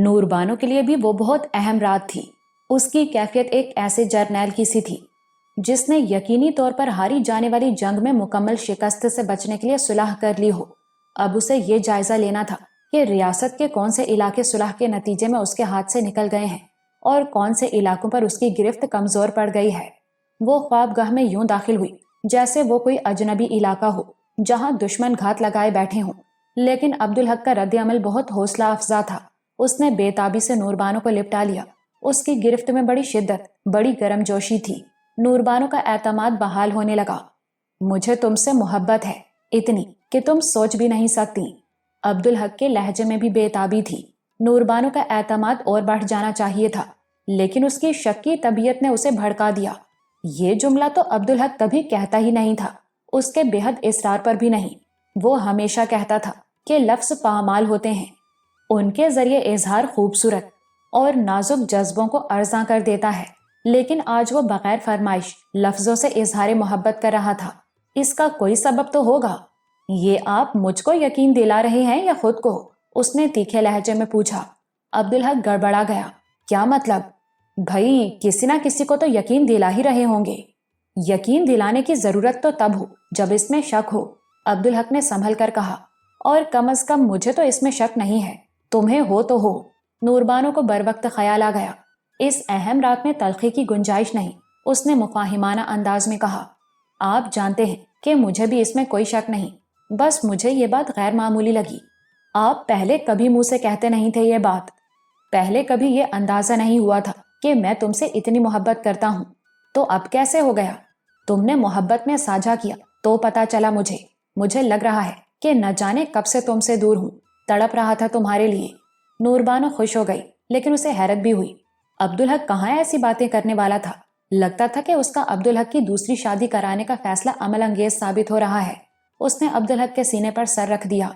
نور بانو کے لیے بھی وہ بہت اہم رات تھی۔ اس کی کیفیت ایک ایسے جرنیل کی سی تھی جس نے یقینی طور پر ہاری جانے والی جنگ میں مکمل شکست سے بچنے کے لیے صلح کر لی ہو۔ اب اسے یہ جائزہ لینا تھا کہ ریاست کے کون سے علاقے صلح کے نتیجے میں اس کے ہاتھ سے نکل گئے ہیں اور کون سے علاقوں پر اس کی گرفت کمزور پڑ گئی ہے۔ وہ خوابگاہ میں یوں داخل ہوئی جیسے وہ کوئی اجنبی علاقہ ہو جہاں دشمن گھات لگائے بیٹھے ہوں، لیکن عبدالحق کا رد عمل بہت حوصلہ افزا تھا۔ اس نے بے تابی سے نور بانو کو لپٹا لیا۔ اس کی گرفت میں بڑی شدت، بڑی گرم جوشی تھی۔ نور بانو کا اعتماد بحال ہونے لگا۔ مجھے تم سے محبت ہے، اتنی کہ تم سوچ بھی نہیں سکتی۔ عبدالحق کے لہجے میں بھی بے تابی تھی۔ نور بانو کا اعتماد اور بڑھ جانا چاہیے تھا، لیکن اس کی شکی طبیعت نے اسے بھڑکا دیا۔ یہ جملہ تو عبدالحق کبھی کہتا ہی نہیں تھا، اس کے بے حد اصرار پر بھی نہیں۔ وہ ہمیشہ کہتا تھا کہ لفظ پامال ہوتے ہیں، ان کے ذریعے اظہار خوبصورت اور نازک جذبوں کو ارزاں کر دیتا ہے، لیکن آج وہ بغیر فرمائش لفظوں سے اظہار محبت کر رہا تھا۔ اس کا کوئی سبب تو ہوگا۔ یہ آپ مجھ کو یقین دلا رہے ہیں یا خود کو؟ اس نے تیکھے لہجے میں پوچھا۔ عبدالحق گڑبڑا گیا۔ کیا مطلب؟ بھائی کسی نہ کسی کو تو یقین دلا ہی رہے ہوں گے۔ یقین دلانے کی ضرورت تو تب ہو جب اس میں شک ہو، عبدالحق نے سنبھل کر کہا، اور کم از کم مجھے تو اس میں شک نہیں ہے، تمہیں ہو تو ہو۔ نور بانو کو بر وقت خیال آ گیا۔ اس اہم رات میں تلخی کی گنجائش نہیں، اس نے مفاہمانہ انداز میں کہا۔ آپ جانتے ہیں کہ مجھے بھی اس میں کوئی شک نہیں، بس مجھے یہ بات غیر معمولی لگی۔ آپ پہلے کبھی منہ سے کہتے نہیں تھے یہ بات، پہلے کبھی یہ اندازہ نہیں ہوا تھا کہ میں تم سے اتنی محبت کرتا ہوں، تو اب کیسے ہو گیا؟ تم نے محبت میں ساجھا کیا تو پتا چلا مجھے لگ رہا ہے کہ نہ جانے کب سے تم سے دور ہوں، تڑپ رہا تھا تمہارے لیے۔ نور بانو خوش ہو گئی، لیکن اسے حیرت بھی ہوئی۔ عبدالحق کہاں ایسی باتیں کرنے والا تھا؟ لگتا تھا کہ اس کا عبدالحق کی دوسری شادی کرانے کا فیصلہ عمل انگیز ثابت ہو رہا ہے۔ اس نے عبدالحق کے سینے پر سر رکھ دیا۔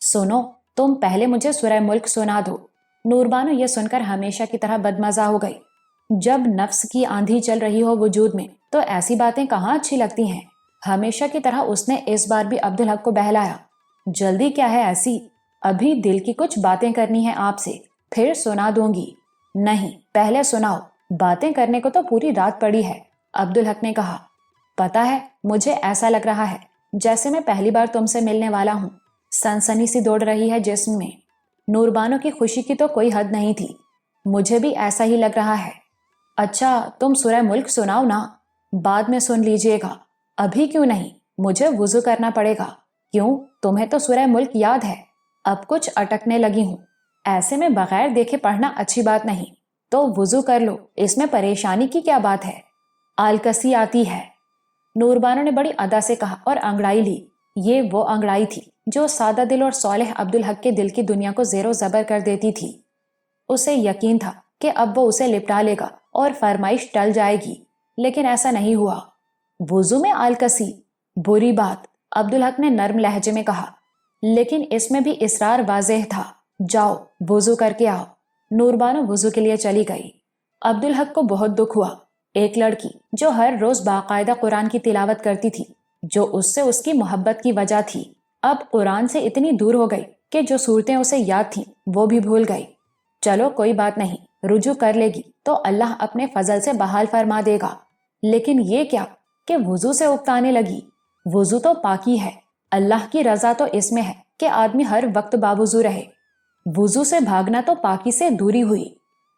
سنو، تم پہلے مجھے سورہ ملک سنا دو۔ نور بانو یہ سن کر ہمیشہ کی طرح بدمزہ ہو گئی۔ جب نفس کی آندھی چل رہی ہو وجود میں تو ایسی باتیں کہاں اچھی لگتی ہیں۔ ہمیشہ کی طرح اس نے اس بار بھی عبدالحق کو بہلایا۔ جلدی کیا ہے ایسی؟ ابھی دل کی کچھ باتیں کرنی ہیں آپ سے، پھر سنا دوں گی۔ نہیں، پہلے سناؤ، باتیں کرنے کو تو پوری رات پڑی ہے، عبدالحق نے کہا۔ پتا ہے، مجھے ایسا لگ رہا ہے جیسے میں پہلی بار تم سے ملنے والا ہوں۔ سنسنی سی دوڑ رہی ہے جسم میں۔ نور بانو کی خوشی کی تو کوئی حد نہیں تھی۔ مجھے بھی ایسا ہی لگ رہا ہے۔ اچھا، تم سورہ ملک سناؤ نا، بعد میں سن لیجئے گا۔ ابھی کیوں نہیں؟ مجھے وضو کرنا پڑے گا۔ کیوں؟ تمہیں تو سورہ ملک یاد ہے۔ اب کچھ اٹکنے لگی ہوں۔ ایسے میں بغیر دیکھے پڑھنا اچھی بات نہیں، تو وضو کر لو، اس میں پریشانی کی کیا بات ہے؟ آلکسی آتی ہے، نور بانو نے بڑی ادا سے کہا اور انگڑائی لی۔ یہ وہ انگڑائی تھی جو سادہ دل اور صالح عبدالحق کے دل کی دنیا کو زیر و زبر کر دیتی تھی۔ اسے یقین تھا کہ اب وہ اسے لپٹا لے گا اور فرمائش ٹل جائے گی، لیکن ایسا نہیں ہوا۔ وضو میں آلکسی؟ بری بات، عبدالحق نے نرم لہجے میں کہا، لیکن اس میں بھی اصرار واضح تھا۔ جاؤ وضو کر کے آؤ۔ نور بانو وضو کے لیے چلی گئی۔ عبدالحق کو بہت دکھ ہوا۔ ایک لڑکی جو ہر روز باقاعدہ قرآن کی تلاوت کرتی تھی، جو اس سے اس کی محبت کی وجہ تھی، اب قرآن سے اتنی دور ہو گئی کہ جو صورتیں اسے یاد تھیں وہ بھی بھول گئی۔ چلو کوئی بات نہیں، رجوع کر لے گی تو اللہ اپنے فضل سے بحال فرما دے گا۔ لیکن یہ کیا کہ وضو سے اکتانے لگی؟ وضو تو پاکی ہے، اللہ کی رضا تو اس میں ہے کہ آدمی ہر وقت باوضو رہے۔ وضو سے بھاگنا تو پاکی سے دوری ہوئی۔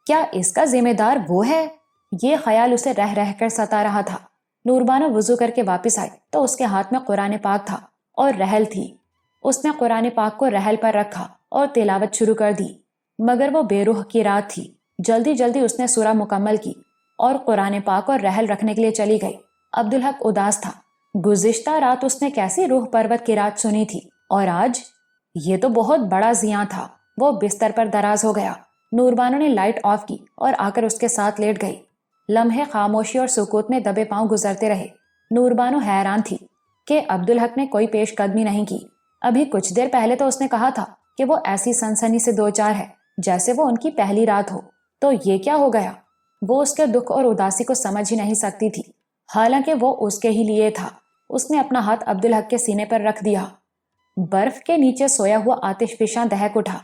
کیا اس کا ذمہ دار وہ ہے؟ یہ خیال اسے رہ رہ کر ستا رہا تھا۔ نور بانو وضو کر کے واپس آئی تو اس کے ہاتھ میں قرآن پاک تھا اور رحل تھی۔ اس نے قرآن پاک کو رحل پر رکھا اور تلاوت شروع کر دی، مگر وہ بے روح کی رات تھی۔ جلدی جلدی اس نے سورہ مکمل کی اور قرآن پاک اور رحل رکھنے کے لیے چلی گئی۔ عبدالحق اداس تھا۔ گزشتہ رات اس نے کیسی روح پرور کی رات سنی تھی، اور آج یہ تو بہت بڑا زیاں تھا۔ وہ بستر پر دراز ہو گیا۔ نور بانو نے لائٹ آف کی اور آ کر اس کے ساتھ لیٹ گئی۔ لمحے خاموشی اور سکوت میں دبے پاؤں گزرتے رہے۔ نور بانو حیران تھی کہ عبدالحق نے کوئی پیش قدمی نہیں کی۔ ابھی کچھ دیر پہلے تو اس نے کہا تھا کہ وہ ایسی سنسنی سے دو چار ہے جیسے وہ ان کی پہلی رات ہو، تو یہ کیا ہو گیا؟ وہ اس کے دکھ اور اداسی کو سمجھ ہی نہیں سکتی تھی، حالانکہ وہ اس کے ہی لیے تھا۔ اس نے اپنا ہاتھ عبدالحق کے سینے پر رکھ دیا۔ برف کے نیچے سویا ہوا آتش فشاں دہک اٹھا۔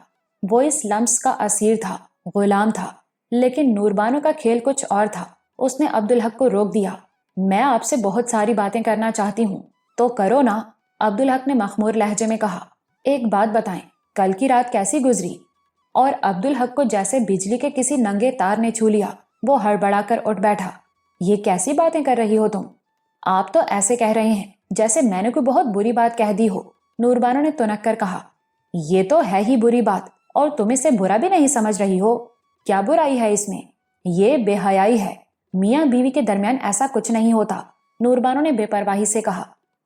وہ اس لمس کا اسیر تھا غلام تھا، لیکن نوربانو کا کھیل کچھ اور تھا۔ اس نے عبدالحق کو روک دیا۔ میں آپ سے بہت ساری باتیں کرنا چاہتی ہوں، تو کرو نا، عبدالحق نے مخمور لہجے میں کہا۔ ایک بات بتائیں، کل کی رات کیسی گزری؟ اور عبدالحق کو جیسے بجلی کے کسی ننگے تار نے چھو لیا، وہ ہڑبڑا کر اٹھ بیٹھا۔ یہ کیسی باتیں کر رہی ہو تم؟ آپ تو ایسے کہہ رہے ہیں جیسے میں نے کوئی بہت بری بات کہہ دی ہو، نوربانو نے تنک کر کہا۔ یہ تو ہے ہی بری بات، اور تم اسے برا بھی نہیں سمجھ رہی ہو۔ کیا برائی ہے اس میں؟ یہ بے حیائی ہے۔ میاں بیوی کے درمیان ایسا کچھ نہیں ہوتا، نوربانو نے بے پرواہی سے کہا۔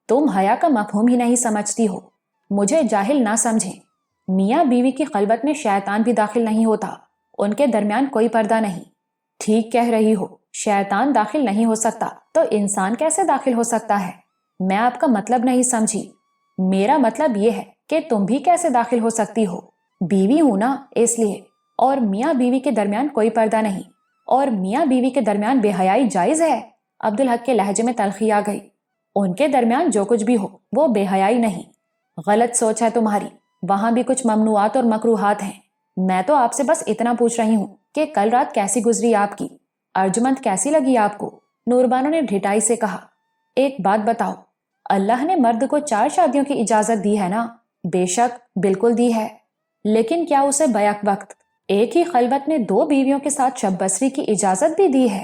تم حیا کا مفہوم ہی نہیں سمجھتی ہو، مجھے جاہل نہ سمجھیں۔ میاں بیوی کی خلوت میں شیطان بھی داخل نہیں ہوتا، ان کے درمیان کوئی پردہ نہیں۔ ٹھیک کہہ رہی ہو، شیطان داخل نہیں ہو سکتا تو انسان کیسے داخل ہو سکتا ہے؟ میں آپ کا مطلب نہیں سمجھی۔ میرا مطلب یہ ہے کہ تم بھی کیسے داخل ہو سکتی ہو؟ بیوی ہوں نا، اس لیے۔ اور میاں بیوی کے درمیان کوئی پردہ نہیں، اور میاں بیوی کے درمیان بے حیائی جائز ہے؟ عبدالحق کے لہجے میں تلخی آ گئی۔ ان کے درمیان جو کچھ بھی ہو وہ بے حیائی نہیں، غلط سوچ ہے تمہاری۔ وہاں بھی کچھ ممنوعات اور مکروہات ہیں۔ میں تو آپ سے بس اتنا پوچھ رہی ہوں کہ کل رات کیسی گزری آپ کی؟ ارجمند کیسی لگی آپ کو؟ نوربانو نے ڈھٹائی سے کہا۔ ایک بات بتاؤ، اللہ نے مرد کو 4 شادیوں کی اجازت دی ہے نا؟ بے شک، بالکل دی ہے، لیکن کیا اسے بیک وقت ایک ہی خلوت میں 2 بیویوں کے ساتھ شب بسری کی اجازت بھی دی ہے؟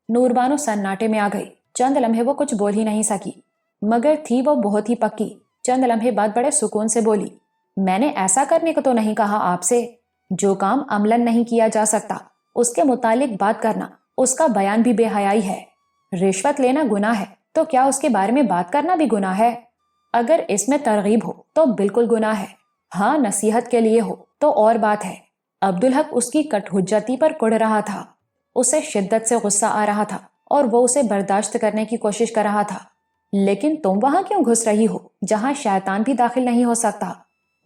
نوربانو سناٹے میں آ گئی۔ چند لمحے وہ کچھ بول ہی نہیں سکی، مگر تھی وہ بہت ہی پکی۔ چند لمحے بعد بڑے سکون سے بولی، میں نے ایسا کرنے کو تو نہیں کہا آپ سے۔ جو کام عملاً نہیں کیا جا سکتا اس کے متعلق بات کرنا، اس کا بیان بھی بے حیائی ہے۔ رشوت لینا گناہ ہے تو کیا اس کے بارے میں بات کرنا بھی گناہ ہے؟ اگر اس میں ترغیب ہو تو بالکل گناہ ہے، ہاں نصیحت کے لیے ہو تو اور بات ہے۔ عبدالحق اس کی کٹ حجتی پر کڑ رہا تھا، اسے شدت سے غصہ آ رہا تھا اور وہ اسے برداشت کرنے کی کوشش کر رہا تھا۔ لیکن تم وہاں کیوں گھس رہی ہو جہاں شیطان بھی داخل نہیں ہو سکتا؟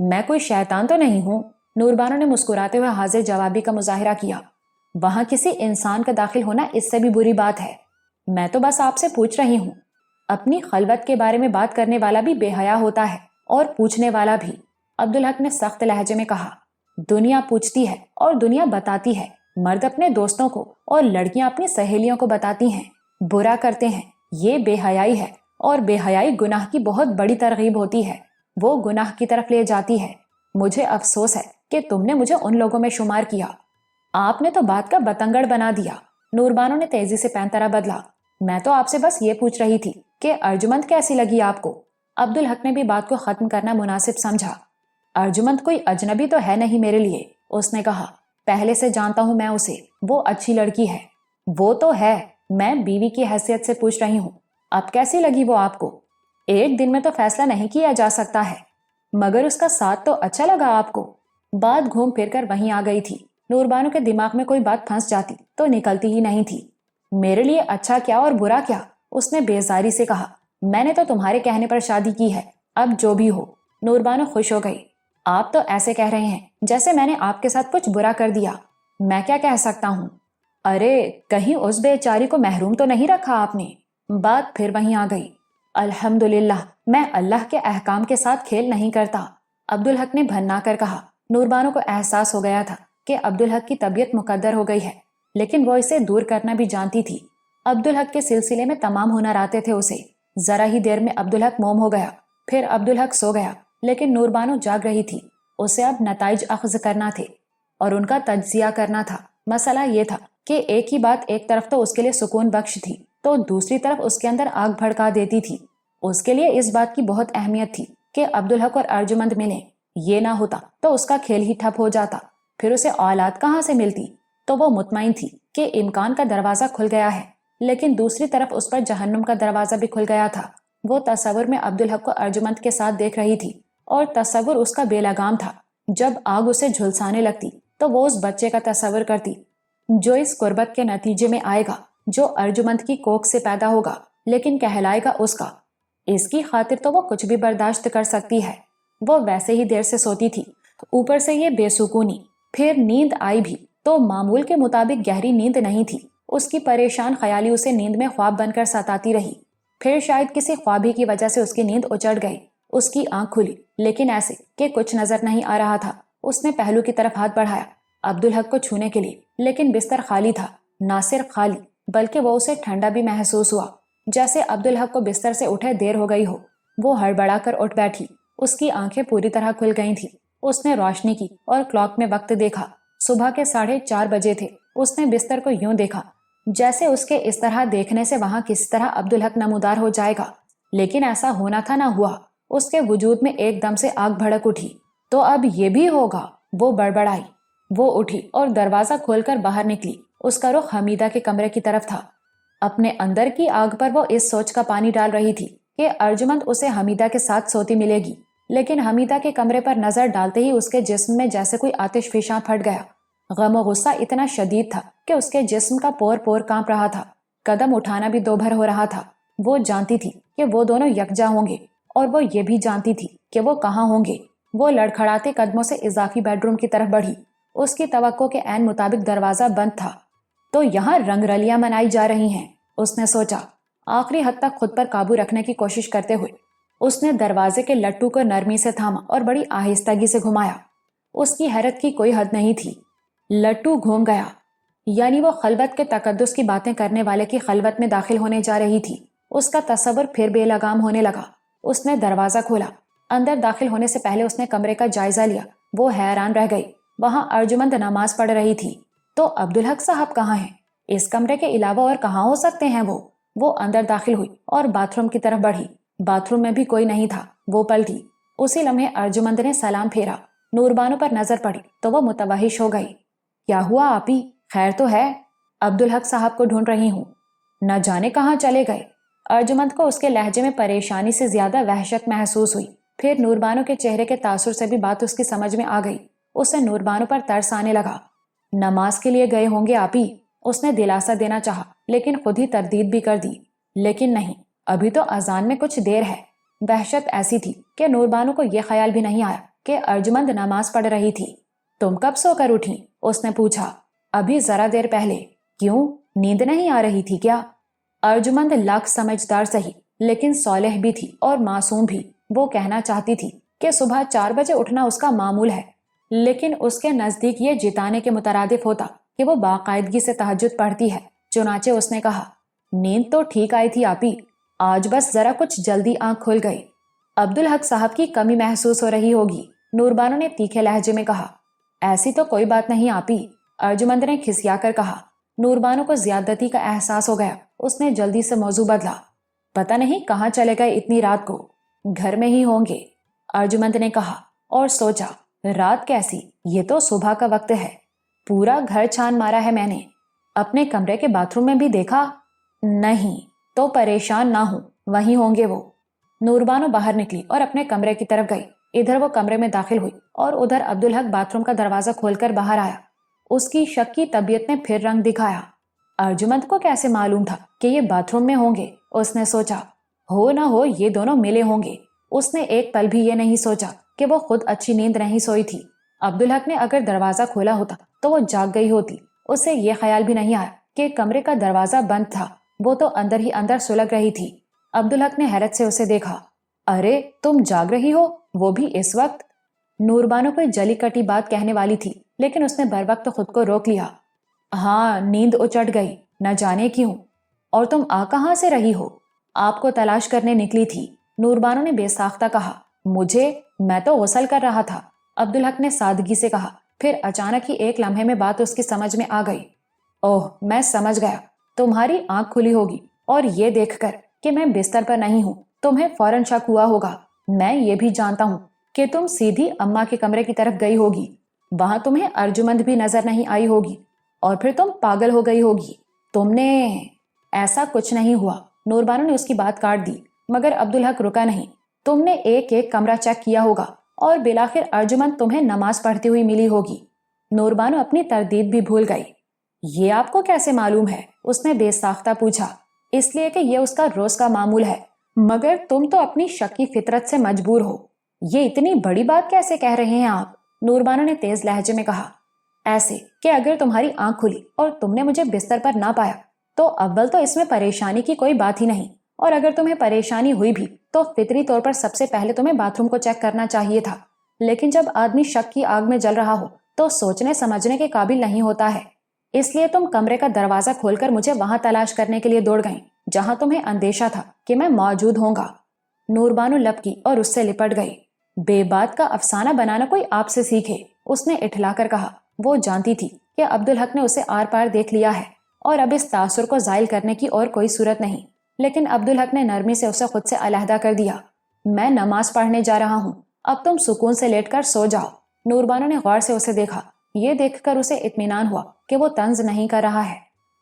میں کوئی شیطان تو نہیں ہوں، نوربانو نے مسکراتے ہوئے حاضر جوابی کا مظاہرہ کیا۔ وہاں کسی انسان کا داخل ہونا اس سے بھی بری بات ہے۔ میں تو بس آپ سے پوچھ رہی ہوں۔ اپنی خلوت کے بارے میں بات کرنے والا بھی بے حیا ہوتا ہے اور پوچھنے والا بھی، عبدالحق نے سخت لہجے میں کہا۔ دنیا پوچھتی ہے اور دنیا بتاتی ہے، مرد اپنے دوستوں کو اور لڑکیاں اپنی سہیلیوں کو بتاتی ہیں، برا کرتے ہیں۔ یہ بے حیائی ہے، اور بے حیائی گناہ کی بہت بڑی ترغیب ہوتی ہے، وہ گناہ کی طرف لے جاتی ہے۔ مجھے افسوس ہے کہ تم نے مجھے ان لوگوں میں شمار کیا۔ آپ نے تو بات کا بتنگڑ بنا دیا، نوربانو نے تیزی سے پینترا بدلا۔ میں تو آپ سے بس یہ پوچھ رہی تھی کہ ارجمند کیسی لگی آپ کو؟ عبدالحق نے بھی بات کو ختم کرنا مناسب سمجھا۔ ارجمند کوئی اجنبی تو ہے نہیں میرے لیے، اس نے کہا۔ پہلے سے جانتا ہوں میں اسے، وہ اچھی لڑکی ہے۔ وہ تو ہے، میں بیوی کی حیثیت سے پوچھ رہی ہوں، اب کیسی لگی وہ آپ کو؟ ایک دن میں تو فیصلہ نہیں کیا جا سکتا ہے، مگر اس کا ساتھ تو اچھا لگا آپ کو؟ بات گھوم پھر کر وہیں آ گئی تھی۔ نوربانو کے دماغ میں کوئی بات پھنس جاتی تو نکلتی ہی نہیں تھی۔ میرے لیے اچھا کیا اور برا کیا؟ اس نے بیزاری سے کہا۔ میں نے تو تمہارے کہنے پر شادی کی ہے، اب جو بھی ہو۔ نوربانو خوش ہو گئی۔ آپ تو ایسے کہہ رہے ہیں جیسے میں نے آپ کے ساتھ کچھ برا کر دیا۔ میں کیا کہہ سکتا ہوں؟ ارے کہیں اس بیچاری کو محروم تو نہیں رکھا آپ نے؟ بات پھر وہیں آ گئی۔ الحمدللہ، میں اللہ کے احکام کے ساتھ کھیل نہیں کرتا، عبدالحق نے بھنا کر کہا۔ نوربانو کو احساس ہو گیا تھا کہ عبدالحق کی طبیعت مقدر ہو گئی ہے، لیکن وہ اسے دور کرنا بھی جانتی تھی۔ عبدالحق کے سلسلے میں تمام ہنر آتے تھے اسے۔ ذرا ہی دیر میں عبدالحق موم ہو گیا، پھر عبدالحق سو گیا، لیکن نوربانو جاگ رہی تھی۔ اسے اب نتائج اخذ کرنا تھے اور ان کا تجزیہ کرنا تھا۔ مسئلہ یہ تھا کہ ایک ہی بات ایک طرف تو اس کے لیے سکون بخش تھی تو دوسری طرف اس کے اندر آگ بھڑکا دیتی تھی۔ اس کے لیے اس بات کی بہت اہمیت تھی کہ عبدالحق اور ارجمند ملیں۔ یہ نہ ہوتا تو اس کا کھیل ہی ٹھپ ہو جاتا، پھر اسے اولاد کہاں سے ملتی؟ تو وہ مطمئن تھی کہ امکان کا دروازہ کھل گیا ہے، لیکن دوسری طرف اس پر جہنم کا دروازہ بھی کھل گیا تھا۔ وہ تصور میں عبدالحق کو ارجمند کے ساتھ دیکھ رہی تھی، اور تصور اس کا بے لگام تھا۔ جب آگ اسے جھلسانے لگتی تو وہ اس بچے کا تصور کرتی جو اس قربت کے نتیجے میں آئے گا، جو ارجمند کی کوکھ سے پیدا ہوگا لیکن کہلائے گا اس کا۔ اس کی خاطر تو وہ کچھ بھی برداشت کر سکتی ہے۔ وہ ویسے ہی دیر سے سوتی تھی، اوپر سے یہ بے سکونی، پھر نیند آئی بھی تو معمول کے مطابق گہری نیند نہیں تھی۔ اس کی پریشان خیالی اسے نیند میں خواب بن کر ستاتی رہی، پھر شاید کسی خواب ہی کی وجہ سے اس کی نیند اچڑ گئی۔ اس کی آنکھ کھلی، لیکن ایسے کہ کچھ نظر نہیں آ رہا تھا۔ اس نے پہلو کی طرف ہاتھ بڑھایا، عبدالحق کو چھونے کے لیے، لیکن بستر خالی تھا۔ نہ صرف خالی بلکہ وہ اسے ٹھنڈا بھی محسوس ہوا، جیسے عبدالحق کو بستر سے اٹھے دیر ہو گئی ہو۔ وہ ہڑبڑا کر اٹھ بیٹھی، اس کی آنکھیں پوری طرح کھل گئی تھی۔ اس نے روشنی کی اور کلاک میں وقت دیکھا۔ صبح کے 4:30 بجے تھے۔ اس نے بستر کو یوں دیکھا جیسے اس کے اس طرح دیکھنے سے وہاں کس طرح عبدالحق نمودار ہو جائے گا، لیکن ایسا ہونا تھا نہ ہوا۔ اس کے وجود میں ایک دم سے آگ بھڑک اٹھی۔ تو اب یہ بھی ہوگا، وہ بڑبڑائی۔ وہ اٹھی اور دروازہ کھول کر باہر نکلی۔ اس کا رخ حمیدہ کے کمرے کی طرف تھا۔ اپنے اندر کی آگ پر وہ اس سوچ کا پانی ڈال رہی تھی کہ ارجمند اسے حمیدہ کے ساتھ سوتی ملے گی، لیکن حمیدہ کے کمرے پر نظر ڈالتے ہی اس کے جسم میں جیسے کوئی آتش فشاں پھٹ گیا۔ غم و غصہ اتنا شدید تھا کہ اس کے جسم کا پور پور کانپ رہا تھا، قدم اٹھانا بھی دوبھر ہو رہا تھا۔ وہ جانتی تھی کہ وہ دونوں یکجا ہوں گے، اور وہ یہ بھی جانتی تھی کہ وہ کہاں ہوں گے۔ وہ لڑکھڑاتے قدموں سے اضافی بیڈ روم کی طرف بڑھی۔ اس کی توقع کے عین مطابق دروازہ بند تھا۔ تو یہاں رنگ رلیاں منائی جا رہی ہیں، اس نے سوچا۔ آخری حد تک خود پر قابو رکھنے کی کوشش کرتے ہوئے اس نے دروازے کے لٹو کو نرمی سے تھاما اور بڑی آہستگی سے گھمایا۔ اس کی حیرت کی کوئی حد نہیں تھی۔ لٹو گھوم گیا، یعنی وہ خلوت کے تقدس کی باتیں کرنے والے کی خلوت میں داخل ہونے جا رہی تھی۔ اس کا تصور پھر بے لگام ہونے لگا۔ اس نے دروازہ کھولا۔ اندر داخل ہونے سے پہلے اس نے کمرے کا جائزہ لیا۔ وہ حیران رہ گئی۔ وہاں ارجمند نماز پڑھ رہی تھی۔ تو عبدالحق صاحب کہاں ہیں؟ اس کمرے کے علاوہ اور کہاں ہو سکتے ہیں وہ اندر داخل ہوئی اور باتھ روم کی طرف بڑھی۔ باتھ روم میں بھی کوئی نہیں تھا۔ وہ پلٹی۔ اسی لمحے ارجمند نے سلام پھیرا۔ نوربانو پر نظر پڑی تو وہ متوحش ہو گئی۔ کیا ہوا آپی؟ خیر تو ہے؟ عبدالحق صاحب کو ڈھونڈ رہی ہوں، نہ جانے کہاں چلے گئے۔ ارجمند کو اس کے لہجے میں پریشانی سے زیادہ وحشت محسوس ہوئی۔ پھر نوربانو کے چہرے کے تاثر سے بھی بات اس کی سمجھ میں آ گئی۔ اسے نوربانو پر ترس آنے لگا۔ نماز کے لیے گئے ہوں گے آپی، اس نے دلاسا دینا چاہا، لیکن خود ہی تردید بھی کر دی۔ لیکن نہیں، ابھی تو اذان میں کچھ دیر ہے۔ وحشت ایسی تھی کہ نوربانو کو یہ خیال بھی نہیں آیا کہ ارجمند نماز پڑھ رہی تھی۔ تم کب سو کر اٹھی؟ اس نے پوچھا۔ ابھی ذرا دیر پہلے۔ کیوں، نیند نہیں آ رہی تھی کیا؟ ارجمند لاکھ سمجھدار سہی لیکن صالح بھی تھی اور معصوم بھی۔ وہ کہنا چاہتی تھی کہ صبح 4 بجے اٹھنا اس کا معمول ہے، لیکن اس کے نزدیک یہ جتانے کے مترادف ہوتا کہ وہ باقاعدگی سے تہجد پڑھتی ہے۔ چنانچہ اس نے کہا، نیند تو ٹھیک آئی تھی آپی، آج بس ذرا کچھ جلدی آنکھ کھل گئی۔ عبدالحق صاحب کی کمی محسوس ہو رہی ہوگی، نوربانو نے تیکھے لہجے میں کہا۔ ایسی تو کوئی بات نہیں آپی، ارجمند نے کھسیا کر کہا۔ نوربانو کو زیادتی کا احساس ہو گیا۔ اس نے جلدی سے موضوع بدلا۔ پتہ نہیں کہاں چلے گئے اتنی رات کو، گھر میں ہی ہوں گے، ارجمند نے کہا اور سوچا، رات کیسی، یہ تو صبح کا وقت ہے۔ پورا گھر چھان مارا ہے میں نے، اپنے کمرے کے باتھ روم میں بھی دیکھا نہیں۔ تو پریشان نہ ہوں، وہیں ہوں گے وہ۔ نوربانو باہر نکلی اور اپنے کمرے کی طرف گئی۔ ادھر وہ کمرے میں داخل ہوئی اور ادھر عبدالحق باتھ روم کا دروازہ کھول کر باہر آیا۔ اس کی شک کی طبیعت نے پھر رنگ دکھایا۔ ارجمند کو کیسے معلوم تھا کہ یہ باتھ روم میں ہوں گے؟ اس نے سوچا، ہو نہ ہو یہ دونوں ملے ہوں گے۔ اس نے ایک پل بھی یہ نہیں سوچا کہ وہ خود اچھی نیند نہیں سوئی تھی۔ عبدالحق نے اگر دروازہ کھولا ہوتا تو وہ جاگ گئی ہوتی۔ اسے یہ خیال بھی نہیں آیا کہ کمرے کا دروازہ بند تھا۔ وہ تو اندر ہی اندر سلگ رہی تھی۔ عبدالحق نے حیرت سے اسے دیکھا۔ ارے تم جاگ رہی ہو، وہ بھی اس وقت؟ نوربانو کوئی جلی کٹی بات کہنے والی تھی، لیکن اس نے بروقت خود کو روک لیا۔ ہاں، نیند اچٹ گئی، نہ جانے کیوں۔ اور تم آ کہاں سے رہی ہو؟ آپ کو تلاش کرنے نکلی تھی، نوربانو نے بے ساختہ کہا۔ مجھے؟ میں تو غسل کر رہا تھا، عبدالحق نے سادگی سے کہا۔ پھر اچانک ہی ایک لمحے میں بات اس کی سمجھ میں آ گئی۔ اوہ، میں سمجھ گیا، تمہاری آنکھ کھلی ہوگی اور یہ دیکھ کر کہ میں بستر پر نہیں ہوں تمہیں فوراً شک ہوا ہوگا۔ میں یہ بھی جانتا ہوں کہ تم سیدھی اماں کے کمرے کی طرف گئی ہوگی، وہاں تمہیں ارجمند بھی نظر نہیں آئی ہوگی اور پھر تم پاگل ہو گئی ہوگی۔ تم نے… ایسا کچھ نہیں ہوا، نوربانو نے اس کی بات کاٹ دی، مگر عبدالحق رکا نہیں۔ تم نے ایک ایک کمرہ چیک کیا ہوگا اور بالآخر ارجمند تمہیں نماز پڑھتی ہوئی ملی ہوگی۔ نوربانو اپنی تردید بھی بھول گئی۔ یہ آپ کو کیسے معلوم ہے؟ اس نے بے ساختہ پوچھا۔ اس لیے کہ یہ اس کا روز کا معمول ہے، مگر تم تو اپنی شکی فطرت سے مجبور ہو۔ یہ اتنی بڑی بات کیسے کہہ رہے ہیں آپ؟ نوربانو نے تیز لہجے میں کہا۔ ایسے کہ اگر تمہاری آنکھ کھلی اور تم نے مجھے بستر پر نہ پایا تو اول تو اس میں پریشانی کی کوئی بات ہی نہیں، اور اگر تمہیں پریشانی ہوئی بھی تو فطری طور پر سب سے پہلے تمہیں باتھ روم کو چیک کرنا چاہیے تھا۔ لیکن جب آدمی شک کی آگ میں جل رہا ہو تو سوچنے سمجھنے کے قابل نہیں ہوتا ہے، اس لیے تم کمرے کا دروازہ کھول کر مجھے وہاں تلاش کرنے کے لیے دوڑ گئیں جہاں تمہیں اندیشہ تھا کہ میں موجود ہوں گا۔ نور بانو لپکی اور اس سے لپٹ گئی۔ بے بات کا افسانہ بنانا کوئی آپ سے سیکھے، اس نے اٹھلا کر کہا۔ وہ جانتی تھی کہ عبدالحق نے اسے آر پار دیکھ لیا ہے اور اب اس تاثر کو زائل کرنے کی اور کوئی صورت نہیں، لیکن عبدالحق نے نرمی سے اسے خود سے علیحدہ کر دیا۔ میں نماز پڑھنے جا رہا ہوں، اب تم سکون سے لیٹ کر سو جاؤ۔ نور بانو نے غور سے اسے دیکھا۔ یہ دیکھ کر اسے اطمینان ہوا کہ وہ طنز نہیں کر رہا ہے۔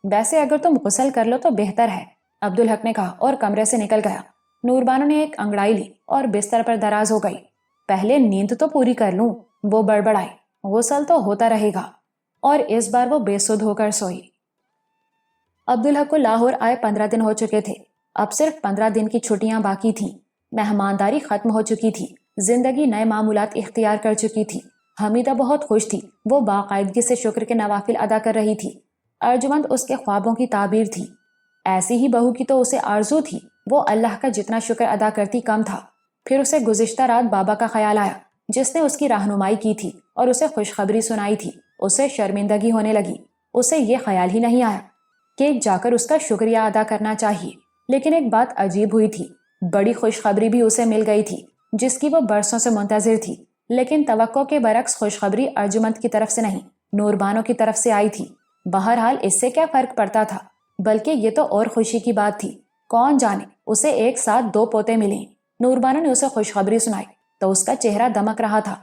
ویسے اگر تم غسل کر لو تو بہتر ہے، عبدالحق نے کہا اور کمرے سے نکل گیا۔ نور بانو نے ایک انگڑائی لی اور بستر پر دراز ہو گئی۔ پہلے نیند تو پوری کر لوں، وہ بڑبڑائی۔ غسل تو ہوتا رہے گا، اور اس بار وہ بے سدھ ہو کر سوئی۔ عبدالحق کو لاہور آئے 15 دن ہو چکے تھے، اب صرف 15 دن کی چھٹیاں باقی تھیں۔ مہمانداری ختم ہو چکی تھی، زندگی نئے معمولات اختیار کر چکی تھی۔ حمیدہ بہت خوش تھی، وہ باقاعدگی سے شکر کے نوافل ادا کر رہی تھی۔ ارجمند اس کے خوابوں کی تعبیر تھی۔ ایسی ہی بہو کی تو اسے آرزو تھی، وہ اللہ کا جتنا شکر ادا کرتی کم تھا۔ پھر اسے گزشتہ رات بابا کا خیال آیا، جس نے اس کی رہنمائی کی تھی اور اسے خوشخبری سنائی تھی۔ اسے شرمندگی ہونے لگی، اسے یہ خیال ہی نہیں آیا کہ جا کر اس کا شکریہ ادا کرنا چاہیے۔ لیکن ایک بات عجیب ہوئی تھی، بڑی خوشخبری بھی اسے مل گئی تھی جس کی وہ برسوں سے منتظر تھی، لیکن توقع کے برعکس خوشخبری ارجمند کی طرف سے نہیں، نور بانو کی طرف سے آئی تھی۔ بہرحال اس سے کیا فرق پڑتا تھا، بلکہ یہ تو اور خوشی کی بات تھی، کون جانے اسے ایک ساتھ 2 پوتے ملیں۔ نور بانو نے اسے خوشخبری سنائی تو اس کا چہرہ دمک رہا تھا۔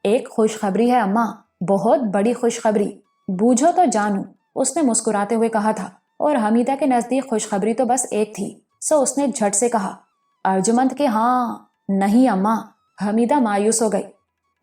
ایک خوشخبری ہے اماں، بہت بڑی خوشخبری، بوجھو تو جانوں، اس نے مسکراتے ہوئے کہا تھا، اور حمیدہ کے نزدیک خوشخبری تو بس ایک تھی، سو اس نے جھٹ سے کہا۔ ارجمند کے ہاں نہیں اماں، حمیدہ مایوس ہو گئی۔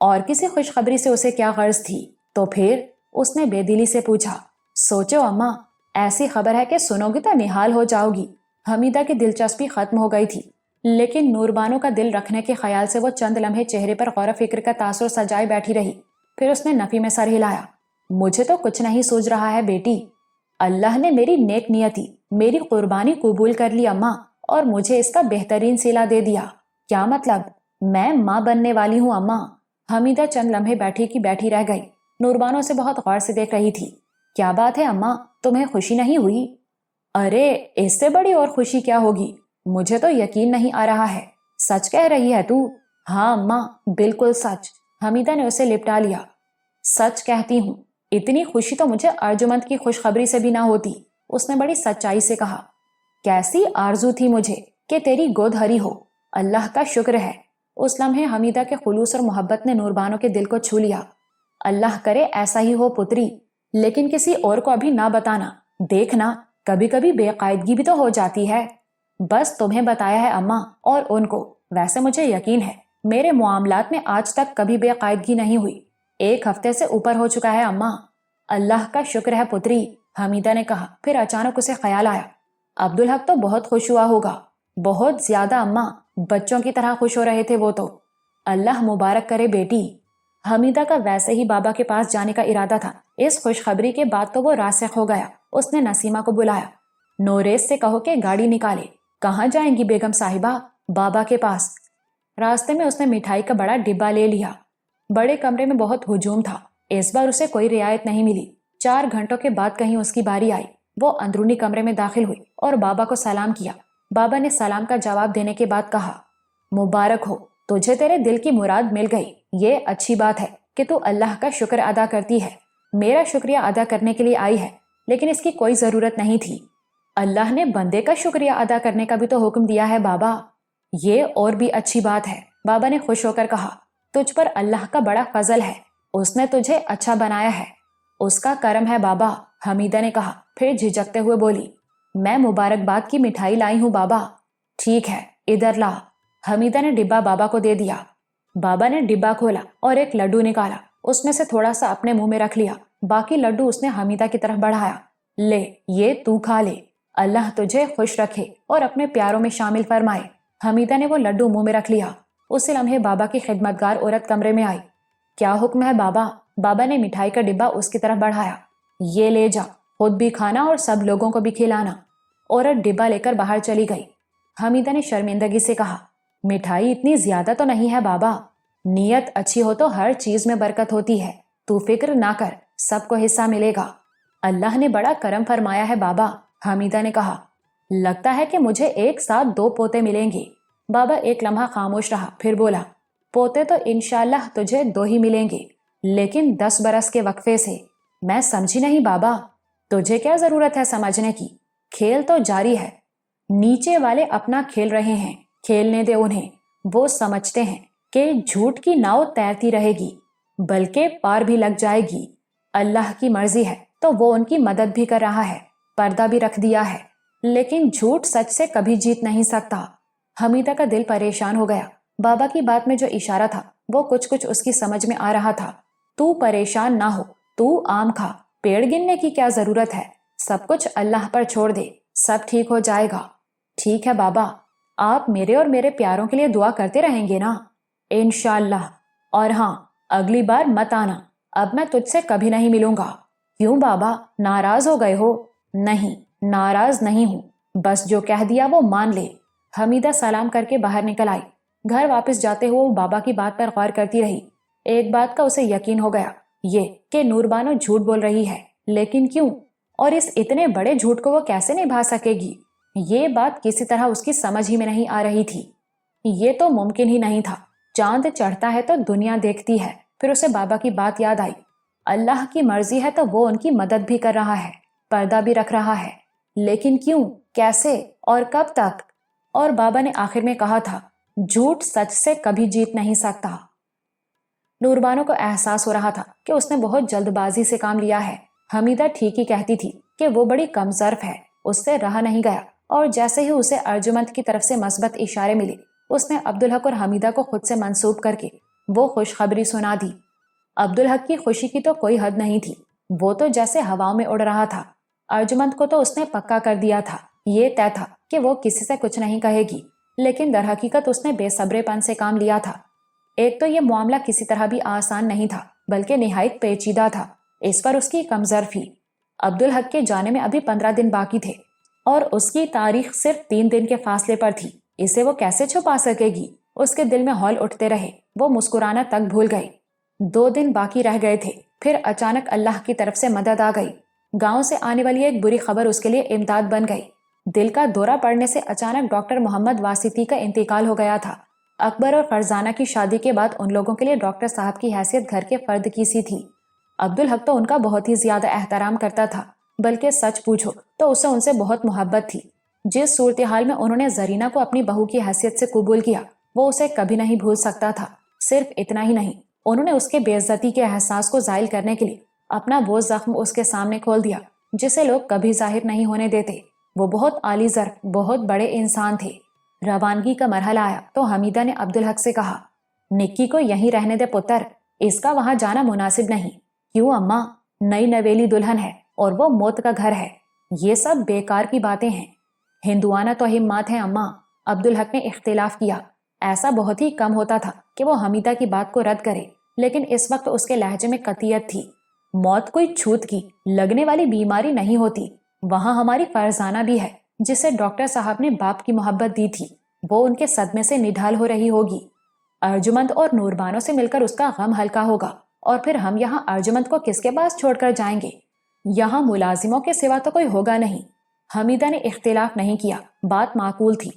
اور کسی خوشخبری سے اسے کیا غرض تھی؟ تو پھر اس نے بے دلی سے پوچھا۔ سوچو اماں، ایسی خبر ہے کہ سنو گی تو نہال ہو جاؤ گی۔ حمیدہ کی دلچسپی ختم ہو گئی تھی، لیکن نور بانو کا دل رکھنے کے خیال سے وہ چند لمحے چہرے پر غور و فکر کا تاثر سجائے بیٹھی رہی۔ پھر اس نے نفی میں سر ہلایا۔ مجھے تو کچھ نہیں سوچ رہا ہے بیٹی، اللہ نے میری نیک نیتی، میری قربانی قبول کر لی اماں، اور مجھے اس کا بہترین صلہ دے دیا۔ کیا مطلب؟ میں ماں بننے والی ہوں اماں۔ حمیدہ چند لمحے بیٹھی کی بیٹھی رہ گئی، نور بانو سے بہت غور سے دیکھ رہی تھی۔ کیا بات ہے اماں، تمہیں خوشی نہیں ہوئی؟ ارے اس سے بڑی اور خوشی کیا ہوگی، مجھے تو یقین نہیں آ رہا ہے، سچ کہہ رہی ہے تو؟ ہاں اماں، بالکل سچ، حمیدہ نے اسے لپٹا لیا۔ سچ کہتی ہوں، اتنی خوشی تو مجھے ارجمند کی خوشخبری سے بھی نہ ہوتی، اس نے بڑی سچائی سے کہا۔ کیسی آرزو تھی مجھے کہ تیری گود ہری ہو، اللہ کا شکر ہے۔ اس لمحے حمیدہ کے خلوص اور محبت نے نور بانو کے دل کو چھو لیا۔ اللہ کرے ایسا ہی ہو پتری، لیکن کسی اور کو ابھی نہ بتانا، دیکھنا کبھی کبھی بے قاعدگی بھی تو ہو جاتی ہے۔ بس تمہیں بتایا ہے اماں، اور ان کو، ویسے مجھے یقین ہے میرے معاملات میں آج تک کبھی بے قاعدگی نہیں ہوئی۔ 1 ہفتے سے اوپر ہو چکا ہے اماں۔ اللہ کا شکر ہے پتری، حمیدہ نے کہا۔ پھر اچانک اسے خیال آیا، عبدالحق تو بہت خوش ہوا ہوگا۔ بہت زیادہ اماں، بچوں کی طرح خوش ہو رہے تھے وہ تو۔ اللہ مبارک کرے بیٹی۔ حمیدہ کا ویسے ہی بابا کے پاس جانے کا ارادہ تھا، اس خوشخبری کے بعد تو وہ راسخ ہو گیا۔ اس نے نسیمہ کو بلایا۔ نوریز سے کہو کہ گاڑی نکالے۔ کہاں جائیں گی بیگم صاحبہ؟ بابا کے پاس۔ راستے میں اس نے مٹھائی کا بڑا ڈبہ لے لیا۔ بڑے کمرے میں بہت ہجوم تھا، اس بار اسے کوئی رعایت نہیں ملی۔ 4 گھنٹوں کے بعد کہیں اس کی باری آئی، وہ اندرونی کمرے میں داخل ہوئی اور بابا کو سلام کیا۔ بابا نے سلام کا جواب دینے کے بعد کہا، مبارک ہو، تجھے تیرے دل کی مراد مل گئی، یہ اچھی بات ہے کہ تو اللہ کا شکر ادا کرتی ہے۔ میرا شکریہ ادا کرنے کے لیے آئی ہے، لیکن اس کی کوئی ضرورت نہیں تھی۔ اللہ نے بندے کا شکریہ ادا کرنے کا بھی تو حکم دیا ہے بابا۔ یہ اور بھی اچھی بات ہے، بابا نے خوش ہو کر کہا۔ تجھ پر اللہ کا بڑا فضل ہے، اس نے تجھے اچھا بنایا ہے۔ اس کا کرم ہے بابا، حمیدہ نے کہا، پھر جھجکتے ہوئے بولی، میں مبارکباد کی مٹھائی لائی ہوں بابا۔ ٹھیک ہے، ادھر لا۔ حمیدہ نے ڈبہ بابا کو دے دیا۔ بابا نے ڈبہ کھولا اور ایک لڈو نکالا، اس میں سے تھوڑا سا اپنے منہ میں رکھ لیا، باقی لڈو اس نے حمیدہ کی طرف بڑھایا۔ لے، یہ تو کھا لے، اللہ تجھے خوش رکھے اور اپنے پیاروں میں شامل فرمائے۔ حمیدہ نے وہ لڈو منہ میں رکھ لیا۔ اسی لمحے بابا کی خدمتگار عورت کمرے میں آئی۔ کیا حکم ہے بابا؟ بابا نے مٹھائی کا ڈبہ اس کی طرف بڑھایا۔ یہ لے جا، خود بھی کھانا اور سب لوگوں کو بھی کھلانا۔ عورت ڈبہ لے کر باہر چلی گئی۔ حمیدہ نے شرمندگی سے کہا، مٹھائی اتنی زیادہ تو نہیں ہے بابا؟ نیت اچھی ہو تو ہر چیز میں برکت ہوتی ہے، تو فکر نہ کر، سب کو حصہ ملے گا۔ اللہ نے بڑا کرم فرمایا ہے بابا، حمیدہ نے کہا۔ لگتا ہے کہ مجھے ایک ساتھ 2 پوتے ملیں گے۔ بابا ایک لمحہ خاموش رہا، پھر بولا، پوتے تو انشاءاللہ تجھے 2 ہی ملیں گے، لیکن 10 برس کے وقفے سے۔ میں سمجھی نہیں بابا۔ تجھے کیا ضرورت ہے سمجھنے کی؟ کھیل تو جاری ہے۔ نیچے والے اپنا کھیل رہے ہیں، کھیلنے دے انہیں۔ وہ سمجھتے ہیں کہ جھوٹ کی ناؤ تیرتی رہے گی، بلکہ پار بھی لگ جائے گی۔ اللہ کی مرضی ہے تو وہ ان کی مدد بھی کر رہا ہے، پردہ بھی رکھ دیا ہے، لیکن جھوٹ سچ سے کبھی جیت نہیں سکتا۔ حمیدہ کا دل پریشان ہو گیا۔ بابا کی بات میں جو اشارہ تھا وہ کچھ اس کی سمجھ میں آ رہا تھا۔ تو پریشان نہ ہو، تو آم کھا، پیڑ گننے کی کیا ضرورت ہے؟ سب کچھ اللہ پر چھوڑ دے، سب ٹھیک ہو جائے گا۔ ٹھیک ہے بابا، آپ میرے اور میرے پیاروں کے لیے دعا کرتے رہیں گے نا؟ انشاءاللہ۔ اور ہاں، اگلی بار مت آنا، اب میں تجھ سے کبھی نہیں ملوں گا۔ کیوں بابا، ناراض ہو گئے ہو؟ نہیں، ناراض نہیں ہوں، بس جو کہہ دیا وہ مان لے۔ حمیدہ سلام کر کے باہر نکل آئی۔ گھر واپس جاتے ہوئے وہ بابا کی بات پر غور کرتی رہی۔ ایک بات کا اسے یقین ہو گیا، یہ کہ نور بانو جھوٹ بول رہی ہے، لیکن کیوں؟ اور اس اتنے بڑے جھوٹ کو وہ کیسے نبھا سکے گی؟ یہ بات کسی طرح اس کی سمجھ ہی میں نہیں آ رہی تھی۔ یہ تو ممکن ہی نہیں تھا۔ چاند چڑھتا ہے تو دنیا دیکھتی ہے۔ پھر اسے بابا کی بات یاد آئی، اللہ کی مرضی ہے تو وہ ان کی مدد بھی کر رہا ہے، پردہ بھی رکھ رہا ہے، لیکن کیوں، کیسے اور کب تک؟ اور بابا نے آخر میں کہا تھا، جھوٹ سچ سے کبھی جیت نہیں سکتا۔ نور بانو کو احساس ہو رہا تھا کہ اس نے بہت جلد بازی سے کام لیا ہے۔ حمیدہ ٹھیک ہی کہتی تھی کہ وہ بڑی کم ظرف ہے، اس سے رہا نہیں گیا، اور جیسے ہی اسے ارجمند کی طرف سے مثبت اشارے ملے، اس نے عبدالحق اور حمیدہ کو خود سے منسوب کر کے وہ خوشخبری سنا دی۔ عبدالحق کی خوشی کی تو کوئی حد نہیں تھی، وہ تو جیسے ہواؤں میں اڑ رہا تھا۔ ارجمند کو تو اس نے پکا کر دیا تھا، یہ طے تھا کہ وہ کسی سے کچھ نہیں کہے گی، لیکن در حقیقت اس نے بے صبرے پن سے کام لیا تھا۔ ایک تو یہ معاملہ کسی طرح بھی آسان نہیں تھا، بلکہ نہایت پیچیدہ تھا، اس پر اس کی کم ظرفی۔ عبدالحق کے جانے میں ابھی 15 دن باقی تھے، اور اس کی تاریخ صرف 3 دن کے فاصلے پر تھی۔ اسے وہ کیسے چھپا سکے گی؟ اس کے دل میں ہول اٹھتے رہے، وہ مسکرانا تک بھول گئی۔ 2 دن باقی رہ گئے تھے، پھر اچانک اللہ کی طرف سے مدد آ گئی۔ گاؤں سے آنے والی ایک بری خبر اس کے لیے امداد بن گئی۔ دل کا دورہ پڑنے سے اچانک ڈاکٹر محمد واسطی کا انتقال ہو گیا تھا۔ اکبر اور فرزانہ کی شادی کے بعد ان لوگوں کے لیے ڈاکٹر صاحب کی حیثیت گھر کے فرد کی سی تھی۔ عبدالحق تو ان کا بہت ہی زیادہ احترام کرتا تھا، بلکہ سچ پوچھو تو اسے ان سے بہت محبت تھی۔ جس صورتحال میں انہوں نے زرینہ کو اپنی بہو کی حیثیت سے قبول کیا، وہ اسے کبھی نہیں بھول سکتا تھا۔ صرف اتنا ہی نہیں، انہوں نے اس کے بے عزتی کے احساس کو زائل کرنے کے لیے اپنا وہ زخم اس کے سامنے کھول دیا جسے لوگ کبھی ظاہر نہیں ہونے دیتے۔ وہ بہت عالی ظرف، بہت بڑے انسان تھے۔ روانگی کا مرحلہ آیا تو حمیدہ نے عبدالحق سے کہا، نکی کو یہیں رہنے دے پتر، اس کا وہاں جانا مناسب نہیں۔ کیوں اماں؟ نئی نویلی دلہن ہے اور وہ موت کا گھر ہے، یہ سب بیکار کی باتیں ہیں۔ ہندوانہ توہمات ہیں اماں، عبدالحق نے اختلاف کیا۔ ایسا بہت ہی کم ہوتا تھا کہ وہ حمیدہ کی بات کو رد کرے، لیکن اس وقت اس کے لہجے میں قطعیت تھی۔ موت کوئی چھوت کی لگنے والی بیماری نہیں ہوتی، وہاں ہماری فرزانہ بھی ہے جسے ڈاکٹر صاحب نے باپ کی محبت دی تھی، وہ ان کے صدمے سے نڈھال ہو رہی ہوگی۔ ارجمند اور نوربانو سے مل کر اس کا غم ہلکا ہوگا، اور پھر ہم یہاں ارجمند کو کس کے پاس چھوڑ کر جائیں گے؟ یہاں ملازموں کے سوا تو کوئی ہوگا نہیں۔ حمیدہ نے اختلاف نہیں کیا، بات معقول تھی۔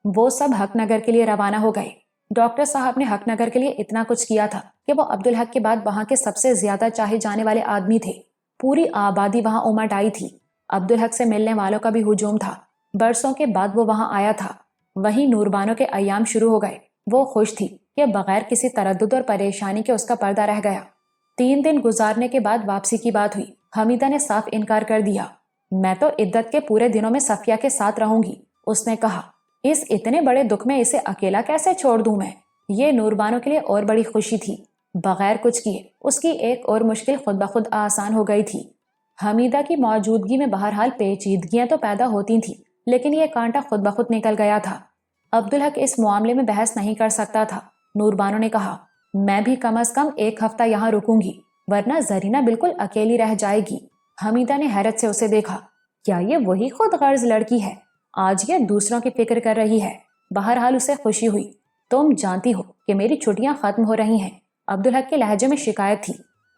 وہ سب حق نگر کے لیے روانہ ہو گئے۔ ڈاکٹر صاحب نے حق نگر کے لیے اتنا کچھ کیا تھا کہ وہ عبدالحق کے بعد وہاں کے سب سے زیادہ چاہے جانے والے آدمی تھے۔ پوری آبادی وہاں امٹ آئی تھی۔ عبدالحق سے ملنے والوں کا بھی ہجوم تھا۔ برسوں کے بعد وہ وہاں آیا تھا۔ وہیں نوربانو کے ایام شروع ہو گئے۔ وہ خوش تھی کہ بغیر کسی تردد اور پریشانی کے اس کا پردہ رہ گیا۔ 3 دن گزارنے کے بعد واپسی کی بات ہوئی۔ حمیدہ نے صاف انکار کر دیا۔ میں تو عدت کے پورے دنوں میں صفیہ کے ساتھ رہوں گی، اس نے کہا۔ اس اتنے بڑے دکھ میں اسے اکیلا کیسے چھوڑ دوں میں؟ یہ نوربانو کے لیے اور بڑی خوشی تھی۔ بغیر کچھ کیے اس کی ایک اور مشکل خود بخود آسان ہو گئی تھی۔ حمیدہ کی موجودگی میں بہرحال پیچیدگیاں تو پیدا ہوتی تھیں، لیکن یہ کانٹا خود بخود نکل گیا تھا۔ عبدالحق اس معاملے میں بحث نہیں کر سکتا تھا۔ نوربانو نے کہا، میں بھی کم از کم 1 ہفتہ یہاں رکوں گی، ورنہ زرینہ بالکل اکیلی رہ جائے گی۔ حمیدہ نے حیرت سے اسے دیکھا۔ کیا یہ وہی خود غرض لڑکی ہے؟ آج یہ دوسروں کی فکر کر رہی ہے۔ بہرحال اسے خوشی ہوئی۔ تم جانتی ہو کہ میری چھٹیاں ختم ہو رہی ہیں۔ عبدالحق کے لہجے میں شکایت تھی۔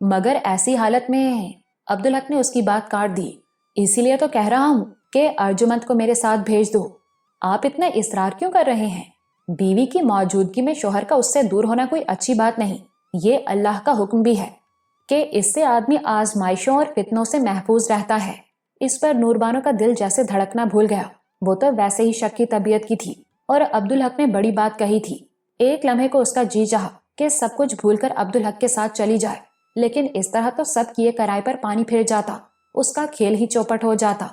مگر ایسی حالت میں عبدالحق نے اس کی بات کاٹ دی۔ اسی لیے تو کہہ رہا ہوں کہ ارجمند کو میرے ساتھ بھیج دو۔ آپ اتنا اصرار کیوں کر رہے ہیں؟ بیوی کی موجودگی میں شوہر کا اس سے دور ہونا کوئی اچھی بات نہیں۔ یہ اللہ کا حکم بھی ہے کہ اس سے آدمی آزمائشوں اور فتنوں سے محفوظ رہتا ہے۔ اس پر نور بانو کا دل جیسے دھڑکنا بھول گیا۔ وہ تو ویسے ہی شک کی طبیعت کی تھی اور عبدالحق نے بڑی بات کہی تھی۔ ایک لمحے کو اس کا جی چاہا کہ سب کچھ بھول کر عبدالحق کے ساتھ چلی جائے، لیکن اس طرح تو سب کیے کرائے پر پانی پھر جاتا، اس کا کھیل ہی چوپٹ ہو جاتا۔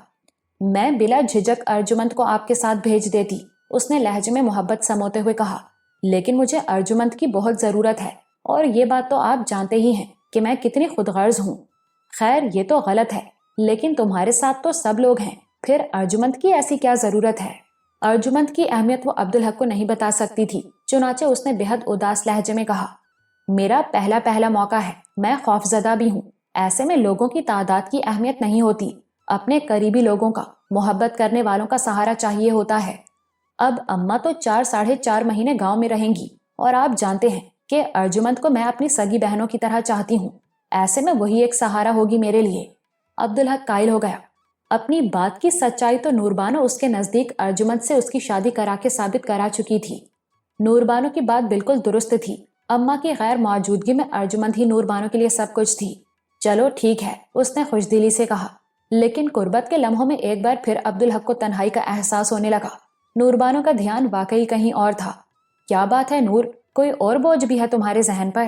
میں بلا جھجک ارجمند کو آپ کے ساتھ بھیج دیتی، اس نے لہجے میں محبت سموتے ہوئے کہا، لیکن مجھے ارجمند کی بہت ضرورت ہے، اور یہ بات تو آپ جانتے ہی ہیں کہ میں کتنی خود غرض ہوں۔ خیر یہ تو غلط ہے، لیکن تمہارے ساتھ تو سب لوگ ہیں، پھر ارجمند کی ایسی کیا ضرورت ہے؟ ارجمند کی اہمیت وہ عبدالحق کو نہیں بتا سکتی تھی، چنانچہ اس نے بہت اداس لہجے میں کہا، میرا پہلا موقع ہے، میں خوفزدہ بھی ہوں۔ ایسے میں لوگوں کی تعداد کی اہمیت نہیں ہوتی، اپنے قریبی لوگوں کا، محبت کرنے والوں کا سہارا چاہیے ہوتا ہے۔ اب اماں تو 4 + 4.5 مہینے گاؤں میں رہیں گی، اور آپ جانتے ہیں کہ ارجمند کو میں اپنی سگی بہنوں کی طرح چاہتی ہوں۔ ایسے میں وہی ایک سہارا ہوگی میرے لیے۔ عبدالحق قائل ہو گیا۔ اپنی بات کی سچائی تو نور بانو اس کے نزدیک ارجمند سے اس کی شادی کرا کے ثابت کرا چکی تھی۔ نور بانو کی بات بالکل درست تھی، اماں کی غیر موجودگی میں ارجمند ہی نور بانو کے لیے سب کچھ تھی۔ چلو ٹھیک ہے، اس نے خوش دلی سے کہا، لیکن قربت کے لمحوں میں ایک بار پھر عبدالحق کو تنہائی کا احساس ہونے لگا۔ نور بانو کا دھیان واقعی کہیں اور تھا۔ کیا بات ہے نور، کوئی اور بوجھ بھی ہے تمہارے ذہن پر؟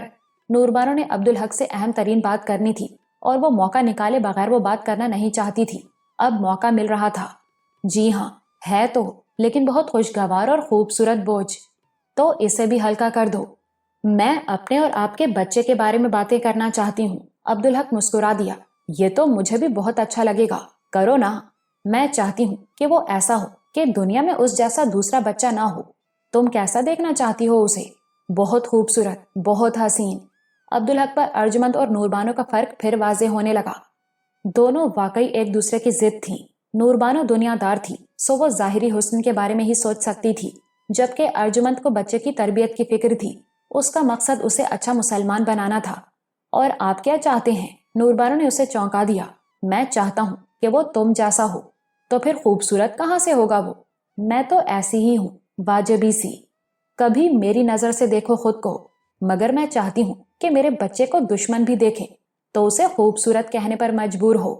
نور بانو نے عبدالحق سے اہم ترین بات کرنی تھی، اور وہ موقع نکالے بغیر وہ بات کرنا نہیں چاہتی تھی۔ اب موقع مل رہا تھا۔ جی ہاں ہے تو، لیکن بہت خوشگوار اور خوبصورت بوجھ، تو اسے بھی ہلکا کر دو۔ میں اپنے اور آپ کے بچے کے بارے میں باتیں کرنا چاہتی ہوں۔ عبدالحق مسکرا دیا، یہ تو مجھے بھی بہت اچھا لگے گا، کرو نا۔ میں چاہتی ہوں کہ وہ ایسا ہو کہ دنیا میں اس جیسا دوسرا بچہ نہ ہو۔ تم کیسا دیکھنا چاہتی ہو اسے؟ بہت خوبصورت، بہت حسین۔ عبدالحق پر ارجمند اور نور بانو کا فرق پھر واضح ہونے لگا۔ دونوں واقعی ایک دوسرے کی ضد تھیں۔ نور بانو دنیا دار تھی، سو وہ ظاہری حسن کے بارے میں ہی سوچ سکتی تھی، جبکہ ارجمند کو بچے کی تربیت کی فکر تھی۔ اس کا مقصد اسے اچھا مسلمان بنانا تھا۔ اور آپ کیا چاہتے ہیں؟ نور بانو نے اسے چونکا دیا۔ میں چاہتا ہوں کہ وہ تم جیسا ہو۔ تو پھر خوبصورت کہاں سے ہوگا وہ؟ میں تو ایسی ہی ہوں، واجبی سی۔ کبھی میری نظر سے دیکھو خود کو، مگر میں چاہتی ہوں کہ میرے بچے کو دشمن بھی دیکھے تو اسے خوبصورت کہنے پر مجبور ہو۔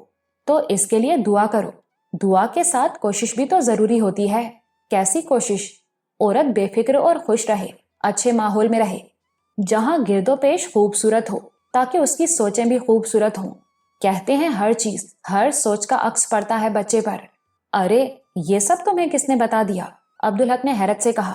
تو اس کے لیے دعا کرو۔ دعا کے ساتھ کوشش بھی تو ضروری ہوتی ہے۔ کیسی کوشش؟ عورت بے فکر اور خوش رہے، اچھے ماحول میں رہے، جہاں گرد و پیش خوبصورت ہو، تاکہ اس کی سوچیں بھی خوبصورت ہوں۔ کہتے ہیں ہر چیز، ہر سوچ کا عکس پڑتا ہے بچے پر۔ ارے یہ سب تمہیں کس نے بتا دیا؟ عبدالحق نے حیرت سے کہا۔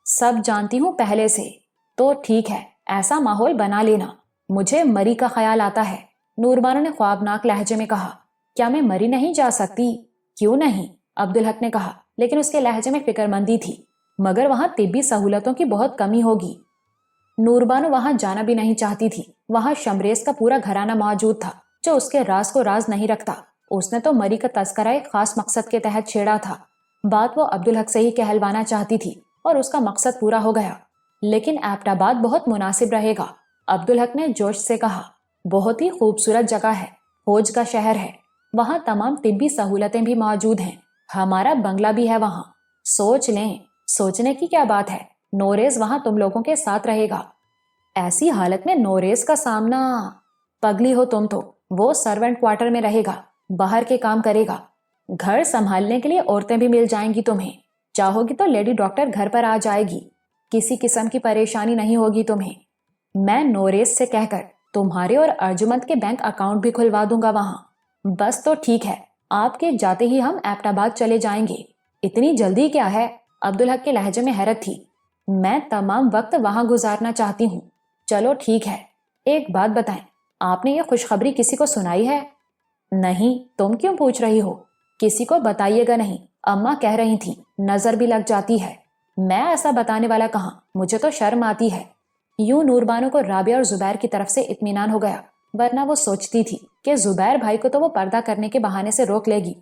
سب جانتی ہوں پہلے سے۔ تو ٹھیک ہے، ایسا ماحول بنا لینا۔ مجھے مری کا خیال آتا ہے، نور بانو نے خوابناک لہجے میں کہا۔ کیا میں مری نہیں جا سکتی؟ کیوں نہیں؟ عبدالحق نے کہا، لیکن اس کے لہجے میں فکر مندی تھی۔ مگر وہاں طبی سہولتوں کی بہت کمی ہوگی۔ نور بانو وہاں جانا بھی نہیں چاہتی تھی۔ وہاں شمریز کا پورا گھرانہ موجود تھا، جو اس کے راز کو راز نہیں رکھتا۔ اس نے تو مری کا تذکرہ ایک خاص مقصد کے تحت چھیڑا تھا۔ بات وہ عبدالحق سے ہی کہلوانا چاہتی تھی، اور اس کا مقصد پورا ہو گیا۔ لیکن ایبٹ آباد بہت مناسب رہے گا، عبدالحق نے جوش سے کہا۔ بہت ہی خوبصورت جگہ ہے، فوج کا شہر ہے، وہاں تمام طبی سہولتیں بھی موجود ہیں، ہمارا بنگلہ بھی ہے وہاں۔ سوچ لیں۔ سوچنے کی کیا بات ہے؟ نوریز وہاں تم لوگوں کے ساتھ رہے گا۔ ایسی حالت میں نوریز کا سامنا؟ پگلی ہو تم تو، وہ سرونٹ کوارٹر میں رہے گا، باہر کے کام کرے گا، گھر سنبھالنے کے لیے عورتیں بھی مل جائیں گی تمہیں، چاہو گی تو لیڈی ڈاکٹر گھر پر آ جائے گی، کسی قسم کی پریشانی نہیں ہوگی تمہیں۔ میں نوریز سے کہہ کر تمہارے اور ارجمند کے بینک اکاؤنٹ بھی کھلوا دوں گا وہاں۔ بس تو ٹھیک ہے، آپ کے جاتے ہی ہم ایبٹ آباد چلے جائیں گے۔ اتنی جلدی کیا ہے؟ عبدالحق کے لہجے میں حیرت تھی۔ میں تمام وقت وہاں گزارنا چاہتی ہوں۔ چلو ٹھیک ہے، ایک بات بتائیں، آپ نے یہ خوشخبری کسی کو سنائی ہے؟ نہیں، تم کیوں پوچھ رہی ہو؟ کسی کو بتائیے گا نہیں، اماں کہہ رہی تھی، نظر بھی لگ جاتی ہے۔ میں ایسا بتانے والا کہاں، مجھے تو شرم آتی ہے۔ یوں نور بانو کو رابعہ اور زبیر کی طرف سے اطمینان ہو گیا، ورنہ وہ سوچتی تھی کہ زبیر بھائی کو تو وہ پردہ کرنے کے بہانے سے روک لے گی،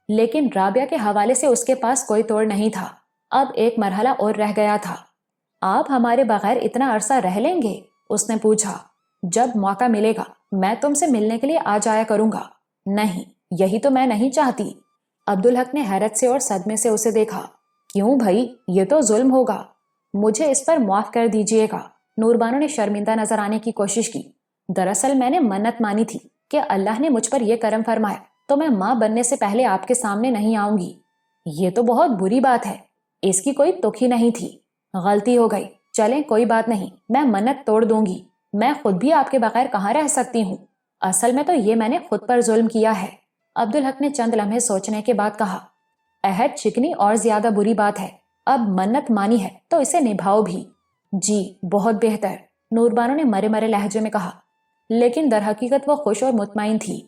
لیکن رابعہ کے حوالے سے اس کے پاس کوئی توڑ نہیں تھا۔ اب ایک مرحلہ اور رہ گیا تھا۔ آپ ہمارے بغیر اتنا عرصہ رہ لیں گے؟ اس نے پوچھا۔ جب موقع ملے گا میں تم سے ملنے کے لیے آ جایا کروں گا۔ نہیں، یہی تو میں نہیں چاہتی۔ عبدالحق نے حیرت سے اور صدمے سے اسے دیکھا۔ کیوں بھائی، یہ تو ظلم ہوگا، مجھے اس پر معاف کر دیجئے گا۔ نور بانو نے شرمندہ نظر آنے کی کوشش کی۔ دراصل میں نے منت مانی تھی کہ اللہ نے مجھ پر یہ کرم فرمایا تو میں ماں بننے سے پہلے آپ کے سامنے نہیں آؤں گی۔ یہ تو بہت بری بات ہے، اس کی کوئی تک ہی نہیں تھی۔ غلطی ہو گئی، چلیں کوئی بات نہیں، میں منت توڑ دوں گی۔ میں خود بھی آپ کے بغیر کہاں رہ سکتی ہوں؟ اصل میں تو یہ میں نے خود پر ظلم کیا ہے۔ عبدالحق نے چند لمحے سوچنے کے بعد کہا، عہد شکنی اور زیادہ بری بات ہے، اب منت مانی ہے تو اسے نبھاؤ بھی۔ جی بہت بہتر، نور بانو نے مرے مرے لہجے میں کہا، لیکن در حقیقت وہ خوش اور مطمئن تھی۔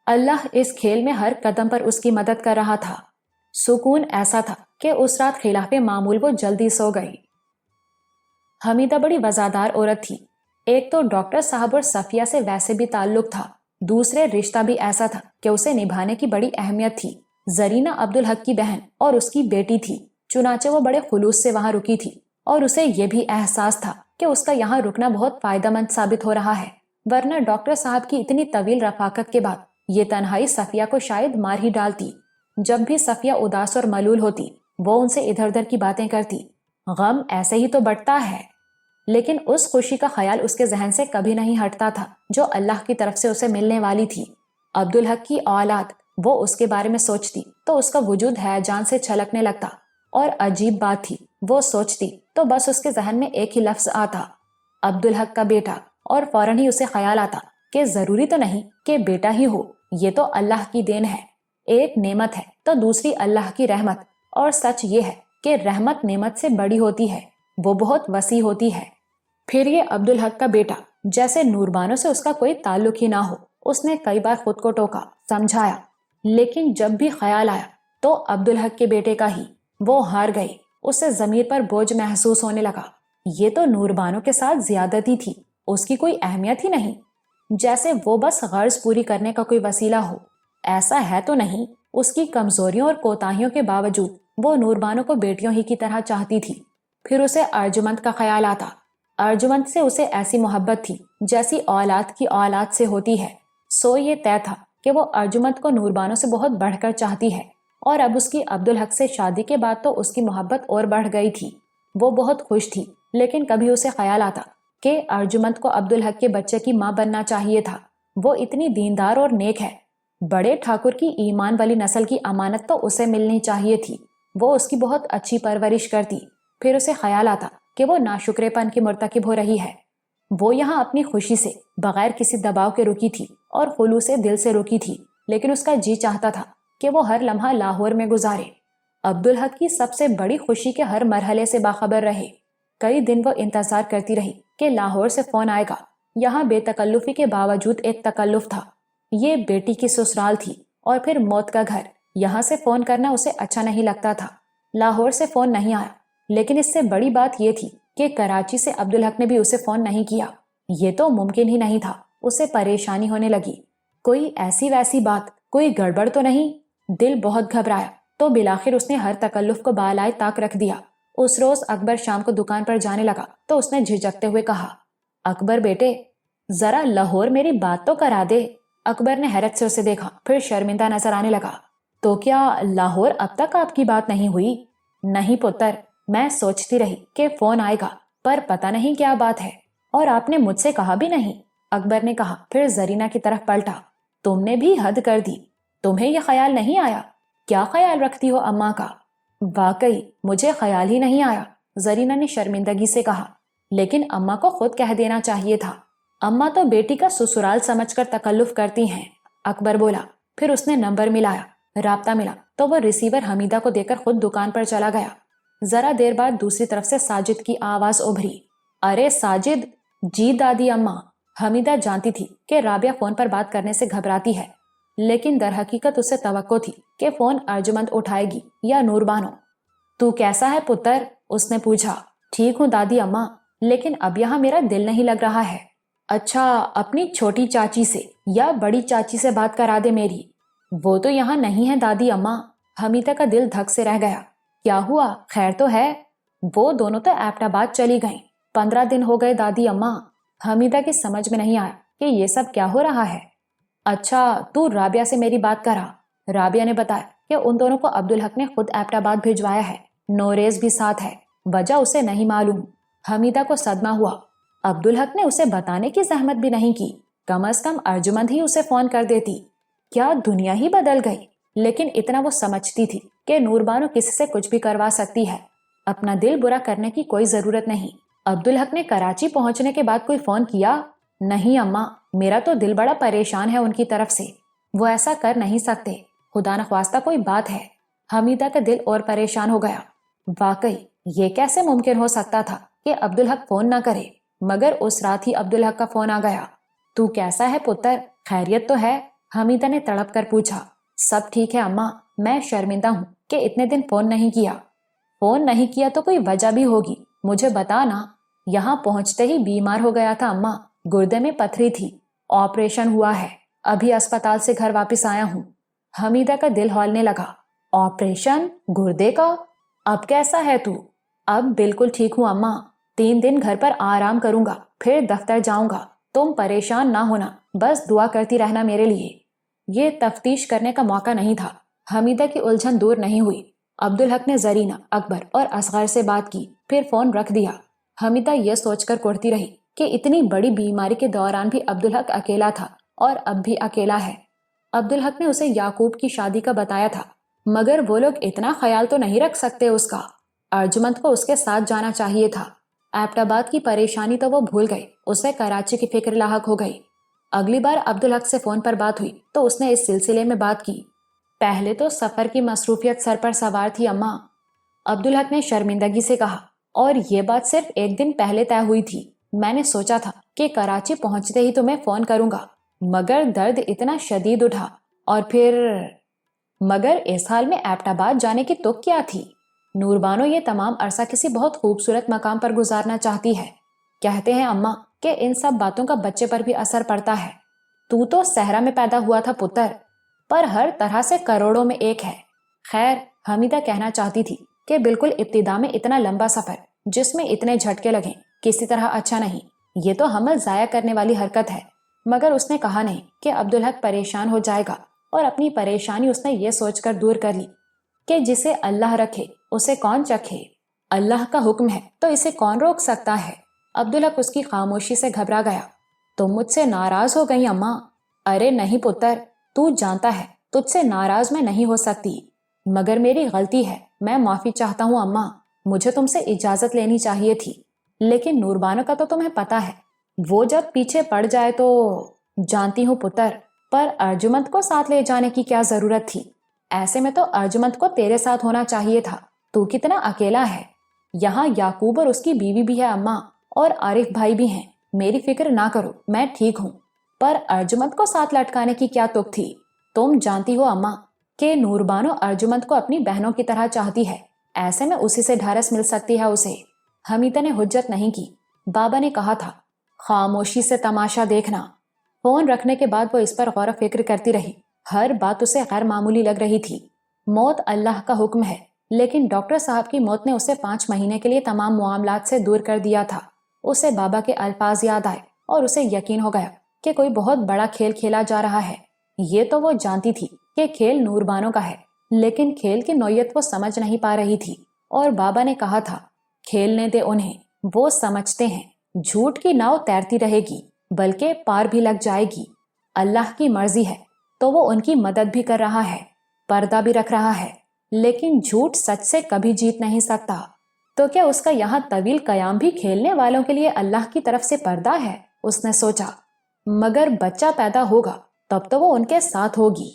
اللہ اس کھیل میں ہر قدم پر اس کی مدد کر رہا تھا۔ سکون ایسا تھا کہ اس رات خلاف معمول وہ جلدی سو گئی۔ حمیدہ بڑی وزادار عورت تھی۔ ایک تو ڈاکٹر صاحب اور صفیہ سے ویسے بھی تعلق تھا، دوسرے رشتہ بھی ایسا تھا کہ اسے نبھانے کی بڑی اہمیت تھی۔ زرینہ عبدالحق کی بہن اور اس کی بیٹی تھی، چنانچہ وہ بڑے خلوص سے وہاں رکی تھی، اور اسے یہ بھی احساس تھا کہ اس کا یہاں رکنا بہت فائدہ مند ثابت ہو رہا ہے، ورنہ ڈاکٹر صاحب کی اتنی طویل رفاقت کے بعد یہ تنہائی صفیہ کو شاید مار ہی ڈالتی۔ جب بھی صفیہ اداس اور ملول ہوتی، وہ ان سے ادھر ادھر کی باتیں کرتی۔ غم ایسے ہی تو بٹتا ہے، لیکن اس خوشی کا خیال اس کے ذہن سے کبھی نہیں ہٹتا تھا جو اللہ کی طرف سے اسے ملنے والی تھی۔ عبدالحق کی اولاد، وہ اس کے بارے میں سوچتی تو اس کا وجود ہیجان سے چھلکنے لگتا، اور عجیب بات تھی، وہ سوچتی تو بس اس کے ذہن میں ایک ہی لفظ آتا، عبدالحق کا بیٹا، اور فوراً ہی اسے خیال آتا کہ ضروری تو نہیں کہ بیٹا ہی ہو، یہ تو اللہ کی دین ہے، ایک نعمت ہے تو دوسری اللہ کی رحمت، اور سچ یہ ہے کہ رحمت نعمت سے بڑی ہوتی ہے، وہ بہت وسیع ہوتی ہے۔ پھر یہ عبدالحق کا بیٹا، جیسے نور بانو سے اس کا کوئی تعلق ہی نہ ہو، اس نے کئی بار خود کو ٹوکا، سمجھایا، لیکن جب بھی خیال آیا تو عبدالحق کے بیٹے کا ہی۔ وہ ہار گئی، اسے ضمیر پر بوجھ محسوس ہونے لگا۔ یہ تو نور بانو کے ساتھ زیادتی تھی، اس کی کوئی اہمیت ہی نہیں، جیسے وہ بس غرض پوری کرنے کا کوئی وسیلہ ہو۔ ایسا ہے تو نہیں، اس کی کمزوریوں اور کوتاہیوں کے باوجود وہ نور بانو کو بیٹیوں ہی کی طرح چاہتی تھی۔ پھر اسے ارجمند کا خیال آتا۔ ارجمند سے اسے ایسی محبت تھی جیسی اولاد کی اولاد سے ہوتی ہے، سو یہ طے تھا کہ وہ ارجمند کو نور بانو سے بہت بڑھ کر چاہتی ہے، اور اب اس کی عبدالحق سے شادی کے بعد تو اس کی محبت اور بڑھ گئی تھی۔ وہ بہت خوش تھی، لیکن کبھی اسے خیال آتا کہ ارجمند کو عبدالحق کے بچے کی ماں بننا چاہیے تھا، وہ اتنی دیندار اور نیک ہے، بڑے ٹھاکر کی ایمان والی نسل کی امانت تو اسے ملنی چاہیے تھی، وہ اس کی بہت اچھی پرورش کرتی۔ پھر اسے خیال آتا کہ وہ ناشکرے پن کی مرتکب ہو رہی ہے، وہ یہاں اپنی خوشی سے بغیر کسی دباؤ کے رکی تھی اور خلوص دل سے رکی تھی، لیکن اس کا جی چاہتا تھا کہ وہ ہر لمحہ لاہور میں گزارے، عبدالحق کی سب سے بڑی خوشی کے ہر مرحلے سے باخبر رہے۔ کئی دن وہ انتظار کرتی رہی کہ لاہور سے فون آئے گا۔ یہاں بے تکلفی کے باوجود ایک تکلف تھا، یہ بیٹی کی سسرال تھی اور پھر موت کا گھر، یہاں سے فون کرنا اسے اچھا نہیں لگتا تھا۔ لاہور سے فون نہیں آیا، لیکن اس سے بڑی بات یہ تھی کہ کراچی سے عبدالحق نے بھی اسے فون نہیں کیا، یہ تو ممکن ہی نہیں تھا۔ اسے پریشانی ہونے لگی، کوئی ایسی ویسی بات، کوئی گڑبڑ تو نہیں؟ دل بہت گھبرایا تو بالآخر اس نے ہر تکلف کو بالائے طاق رکھ دیا۔ اس روز اکبر شام کو دکان پر جانے لگا تو اس نے جھجکتے ہوئے کہا، اکبر بیٹے، ذرا لاہور میری بات تو کرا دے۔ اکبر نے حیرت سے اسے دیکھا، پھر شرمندہ نظر آنے لگا، تو کیا لاہور اب تک آپ کی بات نہیں ہوئی؟ نہیں پتر، میں سوچتی رہی کہ فون آئے گا، پر پتہ نہیں کیا بات ہے، اور آپ نے مجھ سے کہا بھی نہیں، اکبر نے کہا، پھر زرینہ کی طرف پلٹا، تم نے بھی حد کر دی، تمہیں یہ خیال نہیں آیا؟ کیا خیال رکھتی ہو اماں کا؟ واقعی مجھے خیال ہی نہیں آیا، زرینہ نے شرمندگی سے کہا، لیکن اماں کو خود کہہ دینا چاہیے تھا، اماں تو بیٹی کا سسرال سمجھ کر تکلف کرتی ہیں، اکبر بولا۔ پھر اس نے نمبر ملایا، رابطہ ملا تو وہ ریسیور حمیدہ کو دے کر خود دکان پر چلا گیا۔ ذرا دیر بعد دوسری طرف سے ساجد کی آواز ابھری، ارے ساجد! جی دادی اماں۔ حمیدہ جانتی تھی کہ رابعہ فون پر بات کرنے سے گھبراتی ہے، لیکن در حقیقت اسے توقع تھی کہ فون ارجمند اٹھائے گی یا نور بانو۔ تو کیسا ہے پتر؟ اس نے پوچھا۔ ٹھیک ہوں دادی اماں، لیکن اب یہاں میرا دل نہیں لگ رہا ہے۔ اچھا، اپنی چھوٹی چاچی سے یا بڑی چاچی سے بات کرا دے میری۔ وہ تو یہاں نہیں ہے دادی اماں۔ حمیدہ کا دل دھک سے رہ گیا۔ کیا ہوا؟ خیر تو ہے؟ وہ دونوں تو ایبٹ آباد چلی گئیں، 15 دن ہو گئے دادی اماں۔ حمیدہ کی سمجھ میں نہیں آیا کہ یہ سب کیا ہو رہا ہے۔ اچھا تو رابعہ سے میری بات کرا۔ رابعہ نے بتایا کہ ان دونوں کو عبدالحق نے خود ایبٹ آباد بھجوایا ہے، نوریز بھی ساتھ ہے، وجہ اسے نہیں معلوم۔ حمیدہ کو صدمہ ہوا، عبدالحق نے اسے بتانے کی زحمت بھی نہیں کی، کم از کم ارجمند ہی اسے فون کر دیتی۔ کیا دنیا ہی بدل گئی، لیکن اتنا وہ سمجھتی تھی کہ نور بانو کسی سے کچھ بھی کروا سکتی ہے، اپنا دل برا کرنے کی کوئی ضرورت نہیں۔ عبدالحق نے کراچی پہنچنے کے بعد کوئی فون کیا؟ نہیں اماں، میرا تو دل بڑا پریشان ہے ان کی طرف سے، وہ ایسا کر نہیں سکتے، خدا نخواستہ کوئی بات ہے۔ حمیدہ کا دل اور پریشان ہو گیا، واقعی یہ کیسے ممکن ہو سکتا تھا کہ عبدالحق فون نہ کرے، مگر اس رات ہی عبدالحق کا فون آ گیا۔ تو کیسا ہے پتر، خیریت تو ہے؟ حمیدہ نے تڑپ کر پوچھا۔ سب ٹھیک ہے اماں، میں شرمندہ ہوں کہ اتنے دن فون نہیں کیا۔ فون نہیں کیا تو کوئی وجہ بھی ہوگی، مجھے بتا نا۔ یہاں پہنچتے ہی بیمار ہو گیا تھا اماں، گردے میں پتھری تھی، آپریشن ہوا ہے، ابھی اسپتال سے گھر واپس آیا ہوں۔ حمیدہ کا دل ہولنے لگا۔ آپریشن گردے کا؟ اب کیسا ہے تو؟ اب بالکل ٹھیک ہوں اماں، 3 دن گھر پر آرام کروں گا، پھر دفتر جاؤں گا۔ تم پریشان نہ ہونا، بس دعا کرتی رہنا میرے لیے۔ یہ تفتیش کرنے کا موقع نہیں تھا۔ حمیدہ کی الجھن دور نہیں ہوئی۔ عبدالحق نے زرینہ، اکبر اور اصغر سے بات کی، پھر فون رکھ دیا۔ حمیدہ یہ سوچ کر کوڑتی رہی کہ اتنی بڑی بیماری کے دوران بھی عبدالحق اکیلا تھا اور اب بھی اکیلا ہے۔ عبدالحق نے اسے یعقوب کی شادی کا بتایا تھا، مگر وہ لوگ اتنا خیال تو نہیں رکھ سکتے اس کا۔ ارجمند کو اس کے ساتھ جانا چاہیے تھا۔ ایبٹ آباد کی پریشانی تو وہ بھول گئی، اسے کراچی کی فکر لاحق ہو گئی۔ اگلی بار عبدالحق سے فون پر بات ہوئی تو اس نے اس سلسلے میں بات کی۔ پہلے تو سفر کی مصروفیت سر پر سوار تھی اماں، عبدالحق نے شرمندگی سے کہا، اور یہ بات صرف 1 دن پہلے طے ہوئی تھی۔ میں نے سوچا تھا کہ کراچی پہنچتے ہی تمہیں فون کروں گا، مگر درد اتنا شدید اٹھا، اور پھر مگر اس حال میں ایبٹ آباد جانے کی تک کیا تھی؟ نور بانو یہ تمام عرصہ کسی بہت خوبصورت مقام پر گزارنا چاہتی ہے۔ کہتے ہیں اماں کہ ان سب باتوں کا بچے پر بھی اثر پڑتا ہے۔ تو صحرا میں پیدا ہوا تھا پتر، پر ہر طرح سے کروڑوں میں ایک ہے۔ خیر، حمیدہ کہنا چاہتی تھی کہ بالکل ابتدا میں اتنا لمبا سفر جس میں اتنے جھٹکے لگیں کسی طرح اچھا نہیں، یہ تو حمل ضائع کرنے والی حرکت ہے۔ مگر اس نے کہا نہیں کہ عبدالحق پریشان ہو جائے گا، اور اپنی پریشانی اس نے یہ سوچ کر دور کر لی کہ جسے اللہ رکھے اسے کون چکھے، اللہ کا حکم ہے تو اسے کون روک سکتا ہے۔ عبدالحق اس کی خاموشی سے گھبرا گیا۔ تم مجھ سے ناراض ہو گئی اماں؟ ارے نہیں پتر، تو جانتا ہے تجھ سے ناراض میں نہیں ہو سکتی، مگر میری غلطی ہے، میں معافی چاہتا ہوں اماں، مجھے تم سے اجازت لینی چاہیے تھی۔ لیکن نور بانو کا تو تمہیں پتا ہے، وہ جب پیچھے پڑ جائے تو… جانتی ہوں پتر، پر ارجمند کو ساتھ لے جانے کی کیا ضرورت تھی؟ ایسے میں تو ارجمند کو تیرے ساتھ ہونا چاہیے تھا، تو کتنا اکیلا ہے۔ یہاں یعقوب اور اس کی بیوی بھی ہے اماں، اور عارف بھائی بھی ہیں، میری فکر نہ کرو، میں ٹھیک ہوں۔ پر ارجمند کو ساتھ لٹکانے کی کیا تک تھی؟ تم جانتی ہو اماں کہ نور بانو ارجمند کو اپنی بہنوں کی طرح چاہتی ہے، ایسے میں اسی سے ڈھارس مل سکتی ہے اسے۔ حمیدہ نے حجت نہیں کی۔ بابا نے کہا تھا خاموشی سے تماشا دیکھنا۔ فون رکھنے کے بعد وہ اس پر غور و فکر کرتی رہی، ہر بات اسے غیر معمولی لگ رہی تھی۔ موت اللہ کا حکم ہے، لیکن ڈاکٹر صاحب کی موت نے اسے 5 مہینے کے لیے تمام معاملات سے دور کر دیا تھا۔ اسے بابا کے الفاظ یاد آئے اور اسے یقین ہو گیا کہ کوئی بہت بڑا کھیل کھیلا جا رہا ہے۔ یہ تو وہ جانتی تھی کہ کھیل نور بانو کا ہے، لیکن کھیل کی نوعیت وہ سمجھ نہیں پا رہی تھی۔ اور بابا نے کہا تھا کھیلنے دے انہیں، وہ سمجھتے ہیں جھوٹ کی ناؤ تیرتی رہے گی بلکہ پار بھی لگ جائے گی۔ اللہ کی مرضی ہے تو وہ ان کی مدد بھی کر رہا ہے، پردہ بھی رکھ رہا ہے، لیکن جھوٹ سچ سے کبھی جیت نہیں سکتا۔ تو کیا اس کا یہاں طویل قیام بھی کھیلنے والوں کے لیے اللہ کی طرف سے پردہ ہے؟ اس نے سوچا، مگر بچہ پیدا ہوگا تب تو وہ ان کے ساتھ ہوگی۔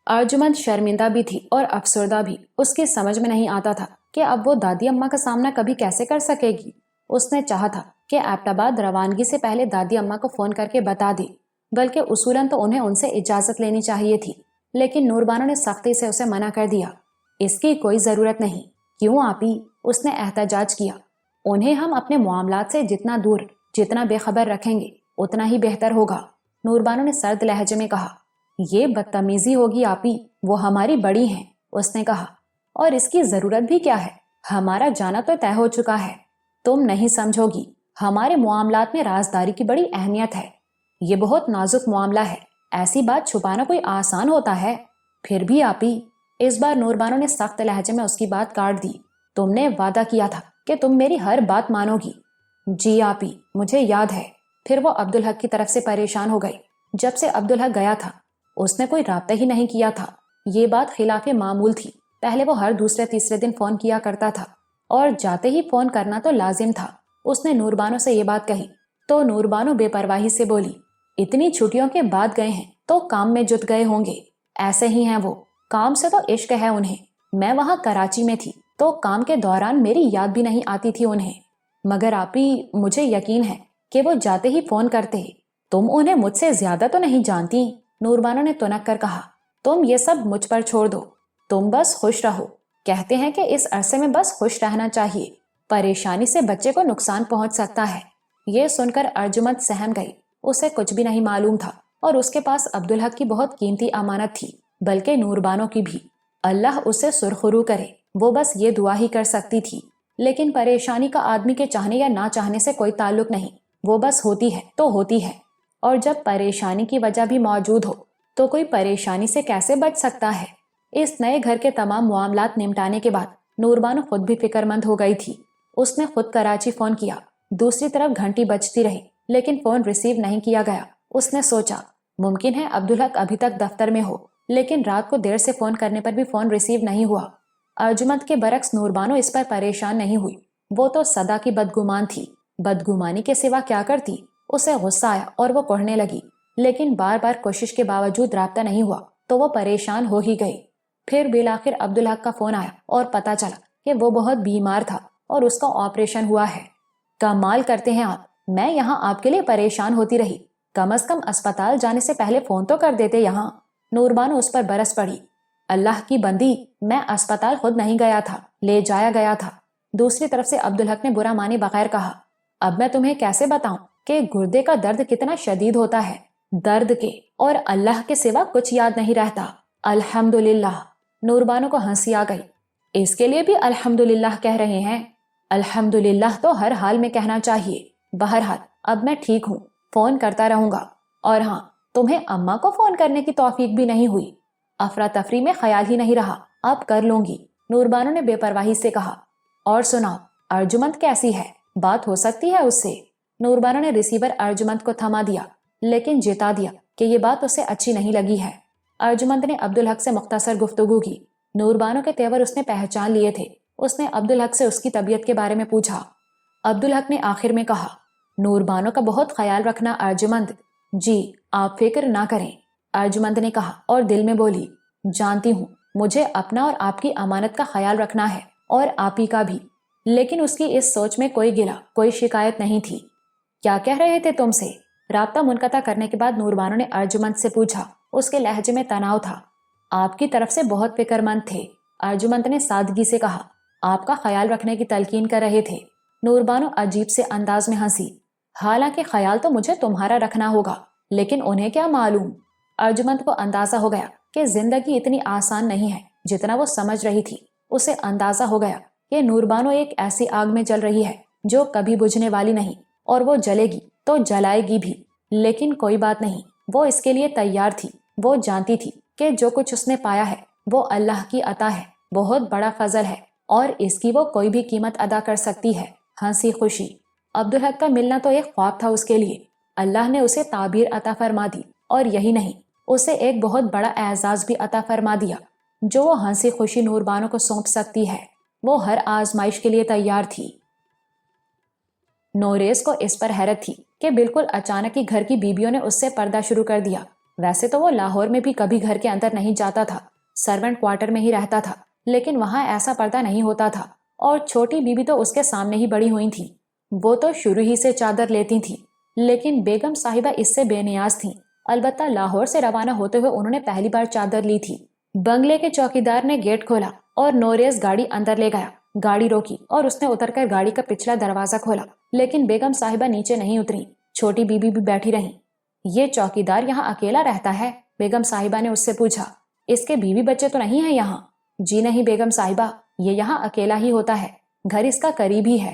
ارجمند شرمندہ بھی تھی اور افسردہ بھی، اس کی سمجھ میں نہیں آتا تھا کہ اب وہ دادی اماں کا سامنا کبھی کیسے کر سکے گی۔ اس نے چاہا تھا کہ ایبٹ آباد روانگی سے پہلے دادی اماں کو فون کر کے بتا دی، بلکہ اصولاً تو انہیں ان سے اجازت لینی چاہیے تھی، لیکن نور بانو نے سختی سے اسے منع کر دیا۔ اس کی کوئی ضرورت نہیں۔ کیوں آپی؟ اس نے احتجاج کیا۔ انہیں ہم اپنے معاملات سے جتنا دور، جتنا بے خبر رکھیں گے اتنا ہی بہتر ہوگا، نور بانو نے سرد لہجے میں کہا۔ یہ بدتمیزی ہوگی آپی، وہ ہماری بڑی ہیں، اس نے کہا، اور اس کی ضرورت بھی کیا ہے، ہمارا جانا تو طے ہو چکا ہے، تم نہیں سمجھو گی، ہمارے معاملات میں رازداری کی بڑی اہمیت ہے. یہ بہت نازک معاملہ ہے. ایسی بات چھپانا کوئی آسان ہوتا ہے؟ پھر بھی آپی. اس بار نور بانو نے سخت لہجے میں اس کی بات کاٹ دی. تم نے وعدہ کیا تھا کہ تم میری ہر بات مانو گی. جی آپی، مجھے یاد ہے. پھر وہ عبدالحق کی طرف سے پریشان ہو گئی. جب سے عبدالحق گیا تھا اس نے کوئی رابطہ ہی نہیں کیا تھا. یہ بات خلاف معمول تھی. پہلے وہ ہر دوسرے تیسرے دن فون کیا کرتا تھا اور جاتے ہی فون کرنا تو لازم تھا. اس نے نور بانو سے یہ بات کہی تو نور بانو بے پرواہی سے بولی، اتنی چھٹیوں کے بعد گئے ہیں تو کام میں جت گئے ہوں گے. ایسے ہی ہیں وہ. کام سے تو عشق ہے انہیں. میں وہاں کراچی میں تھی تو کام کے دوران میری یاد بھی نہیں آتی تھی انہیں. مگر آپی، مجھے یقین ہے کہ وہ جاتے ہی فون کرتے. تم انہیں مجھ سے زیادہ تو نہیں جانتی. نور بانو نے تنک کر کہا. تم یہ سب مجھ پر چھوڑ دو. تم بس خوش رہو. کہتے ہیں کہ اس عرصے میں بس خوش رہنا چاہیے. پریشانی سے بچے کو نقصان پہنچ سکتا ہے. یہ سن کر ارجمند سہم گئی. اسے کچھ بھی نہیں معلوم تھا اور اس کے پاس عبدالحق کی بہت قیمتی امانت تھی، بلکہ نور بانو کی بھی. اللہ اسے سرخرو کرے. وہ بس یہ دعا ہی کر سکتی تھی. لیکن پریشانی کا آدمی کے چاہنے یا نہ چاہنے سے کوئی تعلق نہیں. وہ بس ہوتی ہے تو ہوتی ہے. اور جب پریشانی کی وجہ بھی موجود ہو تو کوئی پریشانی سے کیسے بچ سکتا ہے؟ اس نئے گھر کے تمام معاملات نمٹانے کے بعد نور بانو خود بھی فکر مند ہو گئی تھی. اس نے خود کراچی فون کیا. دوسری طرف گھنٹی بجتی رہی لیکن فون ریسیو نہیں کیا گیا. اس نے سوچا ممکن ہے عبدالحق ابھی تک دفتر میں ہو، لیکن رات کو دیر سے فون کرنے پر بھی فون ریسیو نہیں ہوا. ارجمند کے برعکس نور بانو اس پر پریشان نہیں ہوئی. وہ تو سدا کی بدگمان تھی. بدگمانی کے سوا کیا کرتی؟ اسے غصہ آیا اور وہ پڑھنے لگی. لیکن بار بار کوشش کے باوجود رابطہ نہیں ہوا تو وہ پریشان ہو ہی گئی. پھر بالآخر عبدالحق کا فون آیا اور پتا چلا کہ وہ بہت بیمار تھا اور اس کا آپریشن ہوا ہے. کمال کرتے ہیں آپ. میں یہاں آپ کے لیے پریشان ہوتی رہی. کم از کم اسپتال جانے سے پہلے فون تو کر دیتے یہاں. نور بانو اس پر برس پڑی. اللہ کی بندی، میں اسپتال خود نہیں گیا تھا، لے جایا گیا تھا. دوسری طرف سے عبدالحق نے برا معنی بغیر کہا، اب میں تمہیں کیسے بتاؤں کہ گردے کا درد کتنا شدید ہوتا ہے. درد کے اور اللہ کے سوا کچھ یاد نہیں رہتا. الحمدللہ. نور بانو کو ہنسی آ گئی. اس کے لیے بھی الحمدللہ کہہ رہے ہیں؟ الحمدللہ تو ہر حال میں کہنا چاہیے. بہرحال اب میں ٹھیک ہوں، فون کرتا رہوں گا. اور ہاں، تمہیں اماں کو فون کرنے کی توفیق بھی نہیں ہوئی؟ افراتفری میں خیال ہی نہیں رہا. اب کر لوں گی. نور بانو نے بے پرواہی سے کہا. اور سناؤ، ارجمند کیسی ہے؟ بات ہو سکتی ہے اس سے؟ نور بانو نے ریسیور ارجمند کو تھما دیا لیکن جتا دیا کہ یہ بات اسے اچھی نہیں لگی ہے. ارجمند نے عبدالحق سے مختصر گفتگو کی. نور بانو کے تیور اس نے پہچان لیے تھے. اس نے عبدالحق سے اس کی طبیعت کے بارے میں پوچھا. عبدالحق نے آخر میں کہا، نور بانو کا بہت خیال رکھنا ارجمند. جی، آپ فکر نہ کریں. ارجمند نے کہا اور دل میں بولی، جانتی ہوں مجھے اپنا اور آپ کی امانت کا خیال رکھنا ہے اور آپ ہی کا بھی. لیکن اس کی اس سوچ میں کوئی گلہ، کوئی شکایت نہیں تھی. کیا کہہ رہے تھے تم سے؟ رابطہ منقطع کرنے کے بعد نور بانو نے ارجمند سے پوچھا. اس کے لہجے میں تناؤ تھا. آپ کی طرف سے بہت فکر مند تھے. ارجمند نے سادگی سے کہا. آپ کا خیال رکھنے کی تلقین کر رہے تھے. نور بانو عجیب سے انداز میں ہنسی. حالانکہ خیال تو مجھے تمہارا رکھنا ہوگا، لیکن انہیں کیا معلوم. ارجمند کو اندازہ ہو گیا کہ زندگی اتنی آسان نہیں ہے جتنا وہ سمجھ رہی تھی. اسے اندازہ ہو گیا کہ نور بانو ایک ایسی آگ میں جل رہی ہے جو کبھی بجھنے والی نہیں، اور وہ جلے گی تو جلائے گی بھی. لیکن کوئی بات نہیں، وہ اس کے لیے تیار تھی. وہ جانتی تھی کہ جو کچھ اس نے پایا ہے وہ اللہ کی عطا ہے، بہت بڑا فضل ہے، اور اس کی وہ کوئی بھی قیمت ادا کر سکتی ہے. ہنسی خوشی. عبدالحق کا ملنا تو ایک خواب تھا اس کے لیے. اللہ نے اسے تعبیر عطا فرما دی، اور یہی نہیں، اسے ایک بہت بڑا اعزاز بھی عطا فرما دیا جو وہ ہنسی خوشی نور بانو کو سونپ سکتی ہے. وہ ہر آزمائش کے لیے تیار تھی. نوریز کو اس پر حیرت تھی کہ بالکل اچانک ہی گھر کی بیویوں نے اس سے پردہ شروع کر دیا. ویسے تو وہ لاہور میں بھی کبھی گھر کے اندر نہیں جاتا تھا، سرونٹ کوارٹر میں ہی رہتا تھا، لیکن وہاں ایسا پردہ نہیں ہوتا تھا. اور چھوٹی بیوی تو اس کے سامنے ہی بڑی ہوئی تھی. وہ تو شروع ہی سے چادر لیتی تھی. لیکن بیگم صاحبہ اس سے بے نیاز تھیں. البتہ لاہور سے روانہ ہوتے ہوئے انہوں نے پہلی بار چادر لی تھی. بنگلے کے چوکیدار نے گیٹ کھولا اور نوریز گاڑی اندر لے گیا. گاڑی روکی اور اس نے اتر کر گاڑی کا پچھلا دروازہ کھولا، لیکن بیگم صاحبہ نیچے نہیں اتری. چھوٹی بیوی بھی بیٹھی رہی. یہ چوکیدار یہاں اکیلا رہتا ہے؟ بیگم صاحبہ نے اس سے پوچھا. اس کے بیوی بچے تو نہیں ہیں یہاں؟ جی نہیں بیگم صاحبہ، یہ یہاں اکیلا ہی ہوتا ہے. گھر اس کا قریب ہی ہے.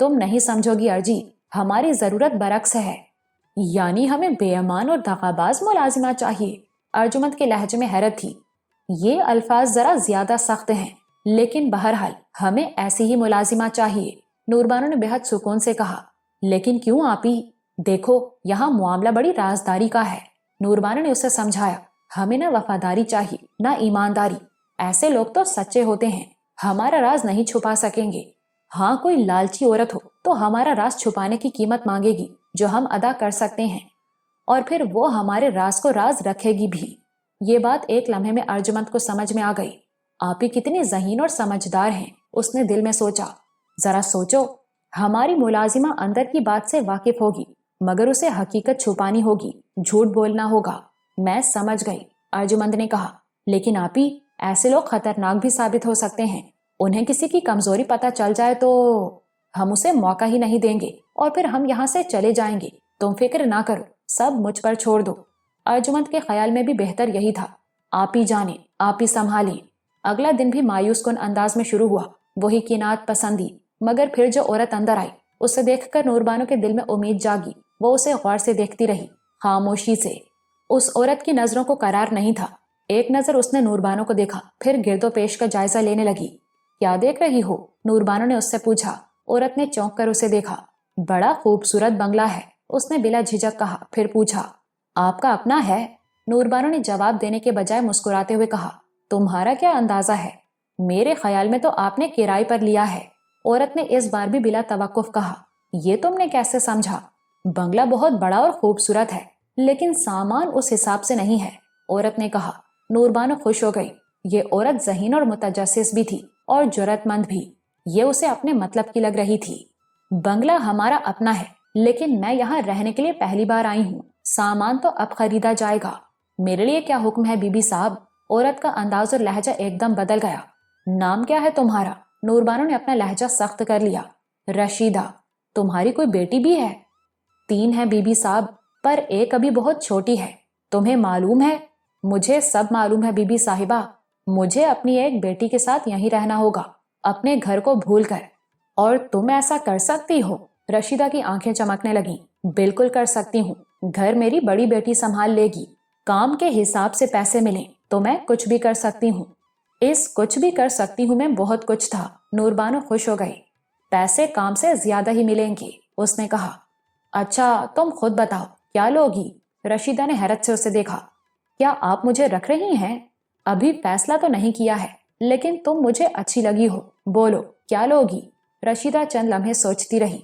تم نہیں سمجھو گی ارجی، ہماری ضرورت برعکس ہے۔ یعنی ہمیں بے ایمان اور دغاباز ملازمہ چاہیے؟ ارجمند کے لہجے میں حیرت تھی۔ یہ الفاظ ذرا زیادہ سخت ہیں، لیکن بہرحال ہمیں ایسی ہی ملازمہ چاہیے، نور بانو نے بہت سکون سے کہا۔ لیکن کیوں آپی؟ دیکھو یہاں معاملہ بڑی رازداری کا ہے، نور بانو نے اسے سمجھایا۔ ہمیں نہ وفاداری چاہیے نہ ایمانداری، ایسے لوگ تو سچے ہوتے ہیں، ہمارا راز نہیں چھپا سکیں گے۔ ہاں کوئی لالچی عورت ہو تو ہمارا راز چھپانے کی قیمت مانگے گی جو ہم ادا کر سکتے ہیں، اور پھر وہ ہمارے راز کو راز رکھے گی بھی۔ یہ بات ایک لمحے میں ارجمند کو سمجھ میں آ گئی۔ آپی کتنی ذہین اور سمجھدار ہیں، اس نے دل میں سوچا۔ ذرا سوچو، ہماری ملازمہ اندر کی بات سے واقف ہوگی مگر اسے حقیقت چھپانی ہوگی، جھوٹ بولنا ہوگا۔ میں سمجھ گئی، ارجمند نے کہا، لیکن آپی ایسے لوگ خطرناک بھی ثابت ہو سکتے ہیں، انہیں کسی کی کمزوری پتہ چل جائے تو ہم اسے موقع ہی نہیں دیں گے اور پھر ہم یہاں سے چلے جائیں گے۔ تم فکر نہ کرو، سب مجھ پر چھوڑ دو۔ ارجمند کے خیال میں بھی بہتر یہی تھا۔ آپ ہی جانیں، آپ ہی سنبھالیں۔ اگلا دن بھی مایوس کن انداز میں شروع ہوا، وہی قناعت پسندی، مگر پھر جو عورت اندر آئی اسے دیکھ کر نور بانو کے دل میں امید جاگی۔ وہ اسے غور سے دیکھتی رہی، خاموشی سے۔ اس عورت کی نظروں کو قرار نہیں تھا۔ ایک نظر اس نے نور بانو کو دیکھا، پھر گرد و پیش کا جائزہ لینے لگی۔ کیا دیکھ رہی ہو؟ نور بانو نے اس سے پوچھا۔ عورت نے چونک کر اسے دیکھا۔ بڑا خوبصورت بنگلہ ہے، اس نے بلا جھجک کہا، پھر پوچھا، آپ کا اپنا ہے؟ نور بانو نے جواب دینے کے بجائے مسکراتے ہوئے کہا، تمہارا کیا اندازہ ہے؟ میرے خیال میں تو آپ نے کرائے پر لیا ہے۔ عورت نے اس بار بھی بلا توقف کہا، یہ تم نے کیسے سمجھا؟ بنگلہ بہت بڑا اور خوبصورت ہے، لیکن سامان اس حساب سے نہیں ہے، عورت نے کہا۔ نور بانو خوش ہو گئی۔ یہ عورت ذہین اور متجسس بھی تھی اور جرأت مند بھی، یہ اسے اپنے مطلب کی لگ رہی تھی۔ بنگلہ ہمارا اپنا ہے، لیکن میں یہاں رہنے کے لیے پہلی بار آئی ہوں، سامان تو اب خریدا جائے گا۔ میرے لیے کیا حکم ہے بی بی صاحب؟ عورت کا انداز اور لہجہ ایک دم بدل گیا۔ نام کیا ہے تمہارا؟ نور بانو نے اپنا لہجہ سخت کر لیا۔ رشیدہ۔ تمہاری کوئی بیٹی بھی ہے؟ 3 ہے بی بی صاحب، پر ایک ابھی بہت چھوٹی ہے۔ تمہیں معلوم ہے؟ مجھے سب معلوم ہے بی بی صاحبہ، مجھے اپنی ایک بیٹی کے ساتھ یہیں رہنا ہوگا، اپنے گھر کو بھول کر۔ اور تم ایسا کر سکتی ہو؟ رشیدہ کی آنکھیں چمکنے لگیں۔ بالکل کر سکتی ہوں، گھر میری بڑی بیٹی سنبھال لے گی، کام کے حساب سے پیسے ملیں تو میں کچھ بھی کر سکتی ہوں۔ اس کچھ بھی کر سکتی ہوں میں بہت کچھ تھا۔ نور بانو خوش ہو گئی۔ پیسے کام سے زیادہ ہی ملیں گے، اس نے کہا۔ اچھا تم خود بتاؤ کیا لوگی؟ رشیدہ نے حیرت سے اسے دیکھا۔ کیا آپ مجھے رکھ رہی ہیں؟ ابھی فیصلہ تو نہیں کیا ہے، لیکن تم مجھے اچھی لگی ہو، بولو کیا لوگی؟ رشیدہ چند لمحے سوچتی رہی۔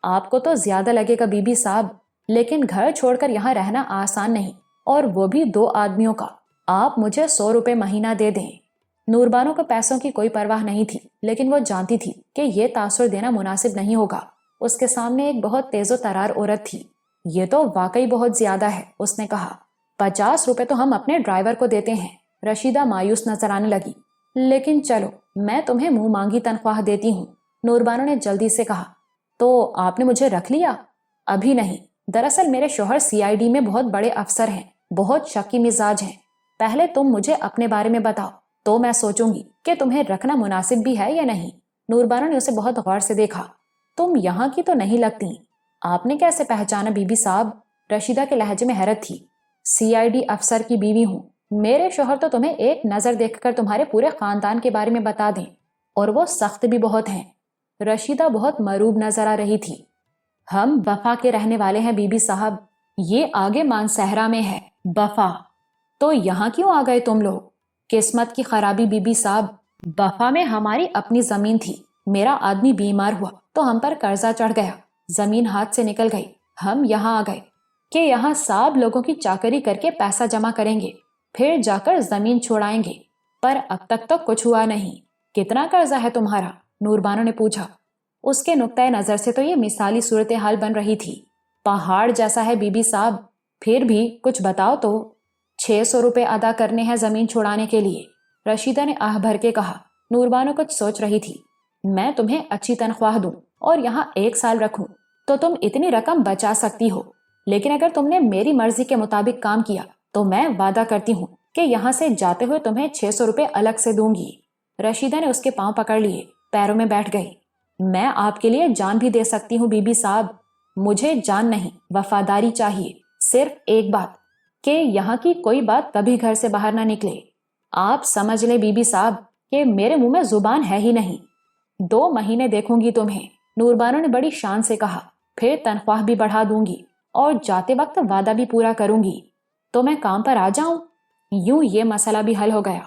آپ کو تو زیادہ لگے گا بی بی صاحب، لیکن گھر چھوڑ کر یہاں رہنا آسان نہیں، اور وہ بھی 2 آدمیوں کا۔ آپ مجھے 100 روپے مہینہ دے دیں۔ نور بانو کو پیسوں کی کوئی پرواہ نہیں تھی، لیکن وہ جانتی تھی کہ یہ تاثر دینا مناسب نہیں ہوگا۔ اس کے سامنے ایک بہت تیز و ترار عورت تھی۔ یہ تو واقعی بہت زیادہ ہے، اس نے کہا۔ 50 روپے تو ہم اپنے ڈرائیور کو دیتے ہیں۔ رشیدہ مایوس نظر آنے لگی۔ لیکن چلو میں تمہیں منہ مانگی تنخواہ دیتی ہوں، نور بانو نے جلدی سے کہا۔ تو آپ نے مجھے رکھ لیا؟ ابھی نہیں، دراصل میرے شوہر CID میں بہت بڑے افسر ہیں، بہت شکی مزاج ہیں۔ پہلے تم مجھے اپنے بارے میں بتاؤ تو میں سوچوں گی کہ تمہیں رکھنا مناسب بھی ہے یا نہیں۔ نور بانو نے اسے بہت غور سے دیکھا۔ تم یہاں کی تو نہیں لگتی، آپ نے کیسے پہچانا بی بی صاحب؟ رشیدہ کے لہجے میں حیرت تھی۔ CID افسر کی بیوی ہوں، میرے شوہر تو تمہیں ایک نظر دیکھ کر تمہارے پورے خاندان کے بارے میں بتا دیں، اور وہ سخت بھی بہت ہیں۔ رشیدہ بہت مروب نظر آ رہی تھی۔ ہم بفا کے رہنے والے ہیں بی بی صاحب، یہ آگے مانسہرہ میں ہے۔ بفا؟ تو یہاں کیوں آ گئے تم لوگ؟ قسمت کی خرابی بی بی صاحب، بفا میں ہماری اپنی زمین تھی، میرا آدمی بیمار ہوا تو ہم پر قرضہ چڑھ گیا، زمین ہاتھ سے نکل گئی، ہم یہاں آ گئے کہ یہاں سب لوگوں کی چاکری کر کے پیسہ جمع کریں گے، پھر جا کر زمین چھوڑائیں گے، پر اب تک تو کچھ ہوا نہیں۔ کتنا قرضہ ہے تمہارا؟ نور بانو نے پوچھا۔ اس کے نقطۂ نظر سے تو یہ مثالی صورتحال بن رہی تھی۔ پہاڑ جیسا ہے بی بی صاحب، پھر بھی کچھ بتاؤ تو۔ 600 روپے ادا کرنے ہیں زمین چھوڑانے کے لیے، رشیدہ نے آہ بھر کے کہا۔ نور بانو کچھ سوچ رہی تھی۔ میں تمہیں اچھی تنخواہ دوں اور یہاں 1 سال رکھوں تو تم اتنی رقم بچا سکتی ہو، لیکن اگر تم نے میری مرضی کے مطابق کام کیا تو میں وعدہ کرتی ہوں کہ یہاں سے جاتے ہوئے تمہیں 600 روپے الگ سے دوں گی۔ رشیدہ نے اس کے پاؤں پکڑ لیے، پیروں میں بیٹھ گئی۔ میں آپ کے لیے جان بھی دے سکتی ہوں بیبی صاحب. مجھے جان نہیں، وفاداری چاہیے. صرف ایک بات کہ یہاں کی کوئی بات کبھی گھر سے باہر نہ نکلے. آپ سمجھ لیں بیبی صاحب کہ میرے منہ میں زبان ہے ہی نہیں. 2 مہینے دیکھوں گی تمہیں، نور بانو نے بڑی شان سے کہا. پھر تنخواہ بھی بڑھا دوں گی اور جاتے وقت وعدہ بھی پورا کروں گی. تو میں کام پر آ جاؤں؟ یوں یہ مسئلہ بھی حل ہو گیا.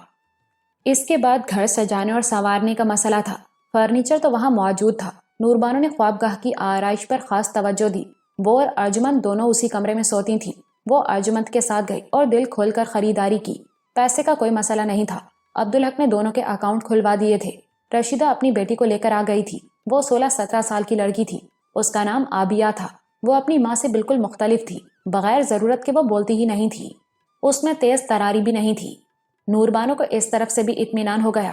اس کے بعد گھر سجانے اور سنوارنے کا مسئلہ تھا. فرنیچر تو وہاں موجود تھا. نور بانو نے خوابگاہ کی آرائش پر خاص توجہ دی. وہ اور ارجمند دونوں اسی کمرے میں سوتی تھیں. وہ ارجمند کے ساتھ گئی اور دل کھول کر خریداری کی. پیسے کا کوئی مسئلہ نہیں تھا. عبدالحق نے دونوں کے اکاؤنٹ کھلوا دیے تھے. رشیدہ اپنی بیٹی کو لے کر آ گئی تھی. وہ 16-17 سال کی لڑکی تھی. اس کا نام آبیہ تھا. وہ اپنی ماں سے بالکل مختلف تھی. بغیر ضرورت کے وہ بولتی ہی نہیں تھی. اس میں تیز تراری بھی نہیں تھی. نور بانو کو اس طرف سے بھی اطمینان ہو گیا،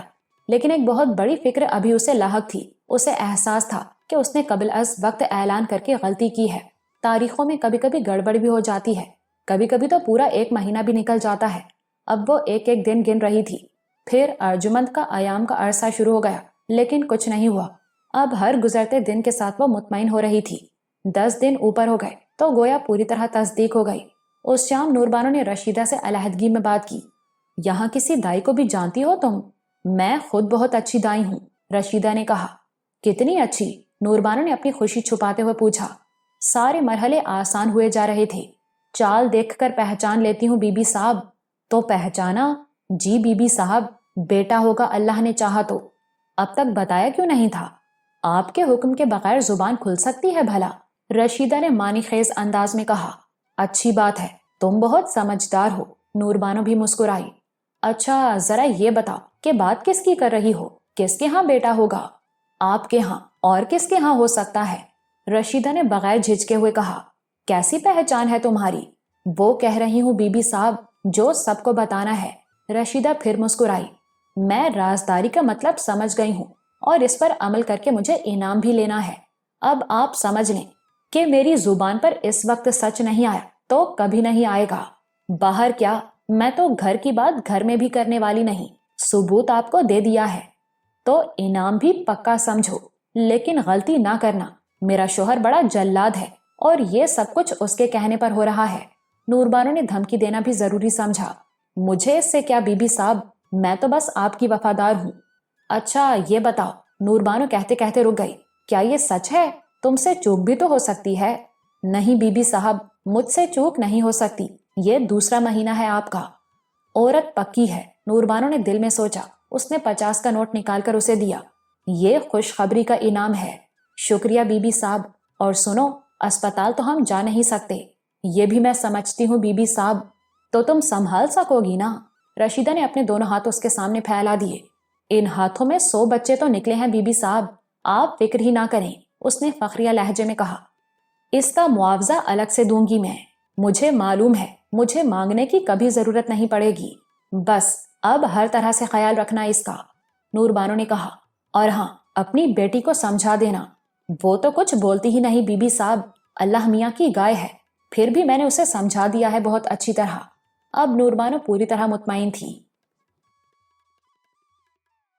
لیکن ایک بہت بڑی فکر ابھی اسے لاحق تھی. اسے احساس تھا کہ اس نے قبل از وقت اعلان کر کے غلطی کی ہے. تاریخوں میں کبھی کبھی گڑبڑ بھی ہو جاتی ہے. کبھی کبھی تو پورا 1 مہینہ بھی نکل جاتا ہے. اب وہ ایک ایک دن گن رہی تھی. پھر ارجمند کا ایام کا عرصہ شروع ہو گیا، لیکن کچھ نہیں ہوا. اب ہر گزرتے دن کے ساتھ وہ مطمئن ہو رہی تھی. 10 دن اوپر ہو گئے تو گویا پوری طرح تصدیق ہو گئی. اس شام نور بانو نے رشیدہ سے علیحدگی میں بات کی. یہاں کسی دائی کو بھی جانتی ہو تم؟ میں خود بہت اچھی دائی ہوں، رشیدہ نے کہا. کتنی اچھی؟ نور بانو نے اپنی خوشی چھپاتے ہوئے پوچھا. سارے مرحلے آسان ہوئے جا رہے تھے. چال دیکھ کر پہچان لیتی ہوں بیبی صاحب. تو پہچانا؟ جی بیبی صاحب، بیٹا ہوگا اللہ نے چاہا تو. اب تک بتایا کیوں نہیں تھا؟ آپ کے حکم کے بغیر زبان کھل سکتی ہے بھلا؟ رشیدہ نے معنی خیز انداز میں کہا. اچھی بات ہے، تم بہت سمجھدار ہو. نور بانو بھی مسکرائی. اچھا ذرا یہ بتاؤ کہ بات کس کی کر رہی ہو؟ کس کے ہاں بیٹا ہوگا؟ آپ کے ہاں، اور کس کے ہاں ہو سکتا ہے؟ رشیدہ نے بغیر جھجکے ہوئے کہا. کیسی پہچان ہے تمہاری؟ وہ کہہ رہی ہوں بیبی صاحب جو سب کو بتانا ہے. رشیدہ پھر مسکرائی. میں رازداری کا مطلب سمجھ گئی ہوں اور اس پر عمل کر کے مجھے انعام بھی لینا ہے. اب آپ سمجھ لیں کہ میری زبان پر اس وقت سچ نہیں آیا تو کبھی نہیں آئے گا. باہر کیا، میں تو گھر کی بات گھر میں بھی کرنے والی نہیں. ثبوت آپ کو دے دیا ہے تو انعام بھی پکا سمجھو، لیکن غلطی نہ کرنا. میرا شوہر بڑا جلاد ہے اور یہ سب کچھ اس کے کہنے پر ہو رہا ہے. نور بانو نے دھمکی دینا بھی ضروری سمجھا. مجھے اس سے کیا بیبی صاحب، میں تو بس آپ کی وفادار ہوں. اچھا یہ بتاؤ، نور بانو کہتے کہتے رک گئی. کیا یہ سچ ہے؟ تم سے چوک بھی تو ہو سکتی ہے. نہیں بیبی صاحب، مجھ سے چوک نہیں ہو سکتی. یہ دوسرا مہینہ ہے آپ کا. عورت پکی ہے، نور بانو نے دل میں سوچا. اس نے 50 کا نوٹ نکال کر اسے دیا. یہ خوشخبری کا انعام ہے. شکریہ بیبی صاحب. اور سنو، اسپتال تو ہم جا نہیں سکتے. یہ بھی میں سمجھتی ہوں بیبی صاحب. تو تم سنبھال سکو گی نا؟ رشیدہ نے اپنے دونوں ہاتھ اس کے سامنے پھیلا دیے. ان ہاتھوں میں 100 بچے تو نکلے ہیں بیبی صاحب، آپ فکر ہی نہ کریں. اس نے فخریہ لہجے میں کہا. اس کا معاوضہ الگ سے دوں گی میں. مجھے معلوم ہے مجھے مانگنے کی کبھی ضرورت نہیں پڑے گی. بس اب ہر طرح سے خیال رکھنا اس کا. نور بانو نے کہا. اور ہاں، اپنی بیٹی کو سمجھا دینا. وہ تو کچھ بولتی ہی نہیں بیبی صاحب، اللہ میاں کی گائے ہے. پھر بھی میں نے اسے سمجھا دیا ہے بہت اچھی طرح. اب نور بانو پوری طرح مطمئن تھی.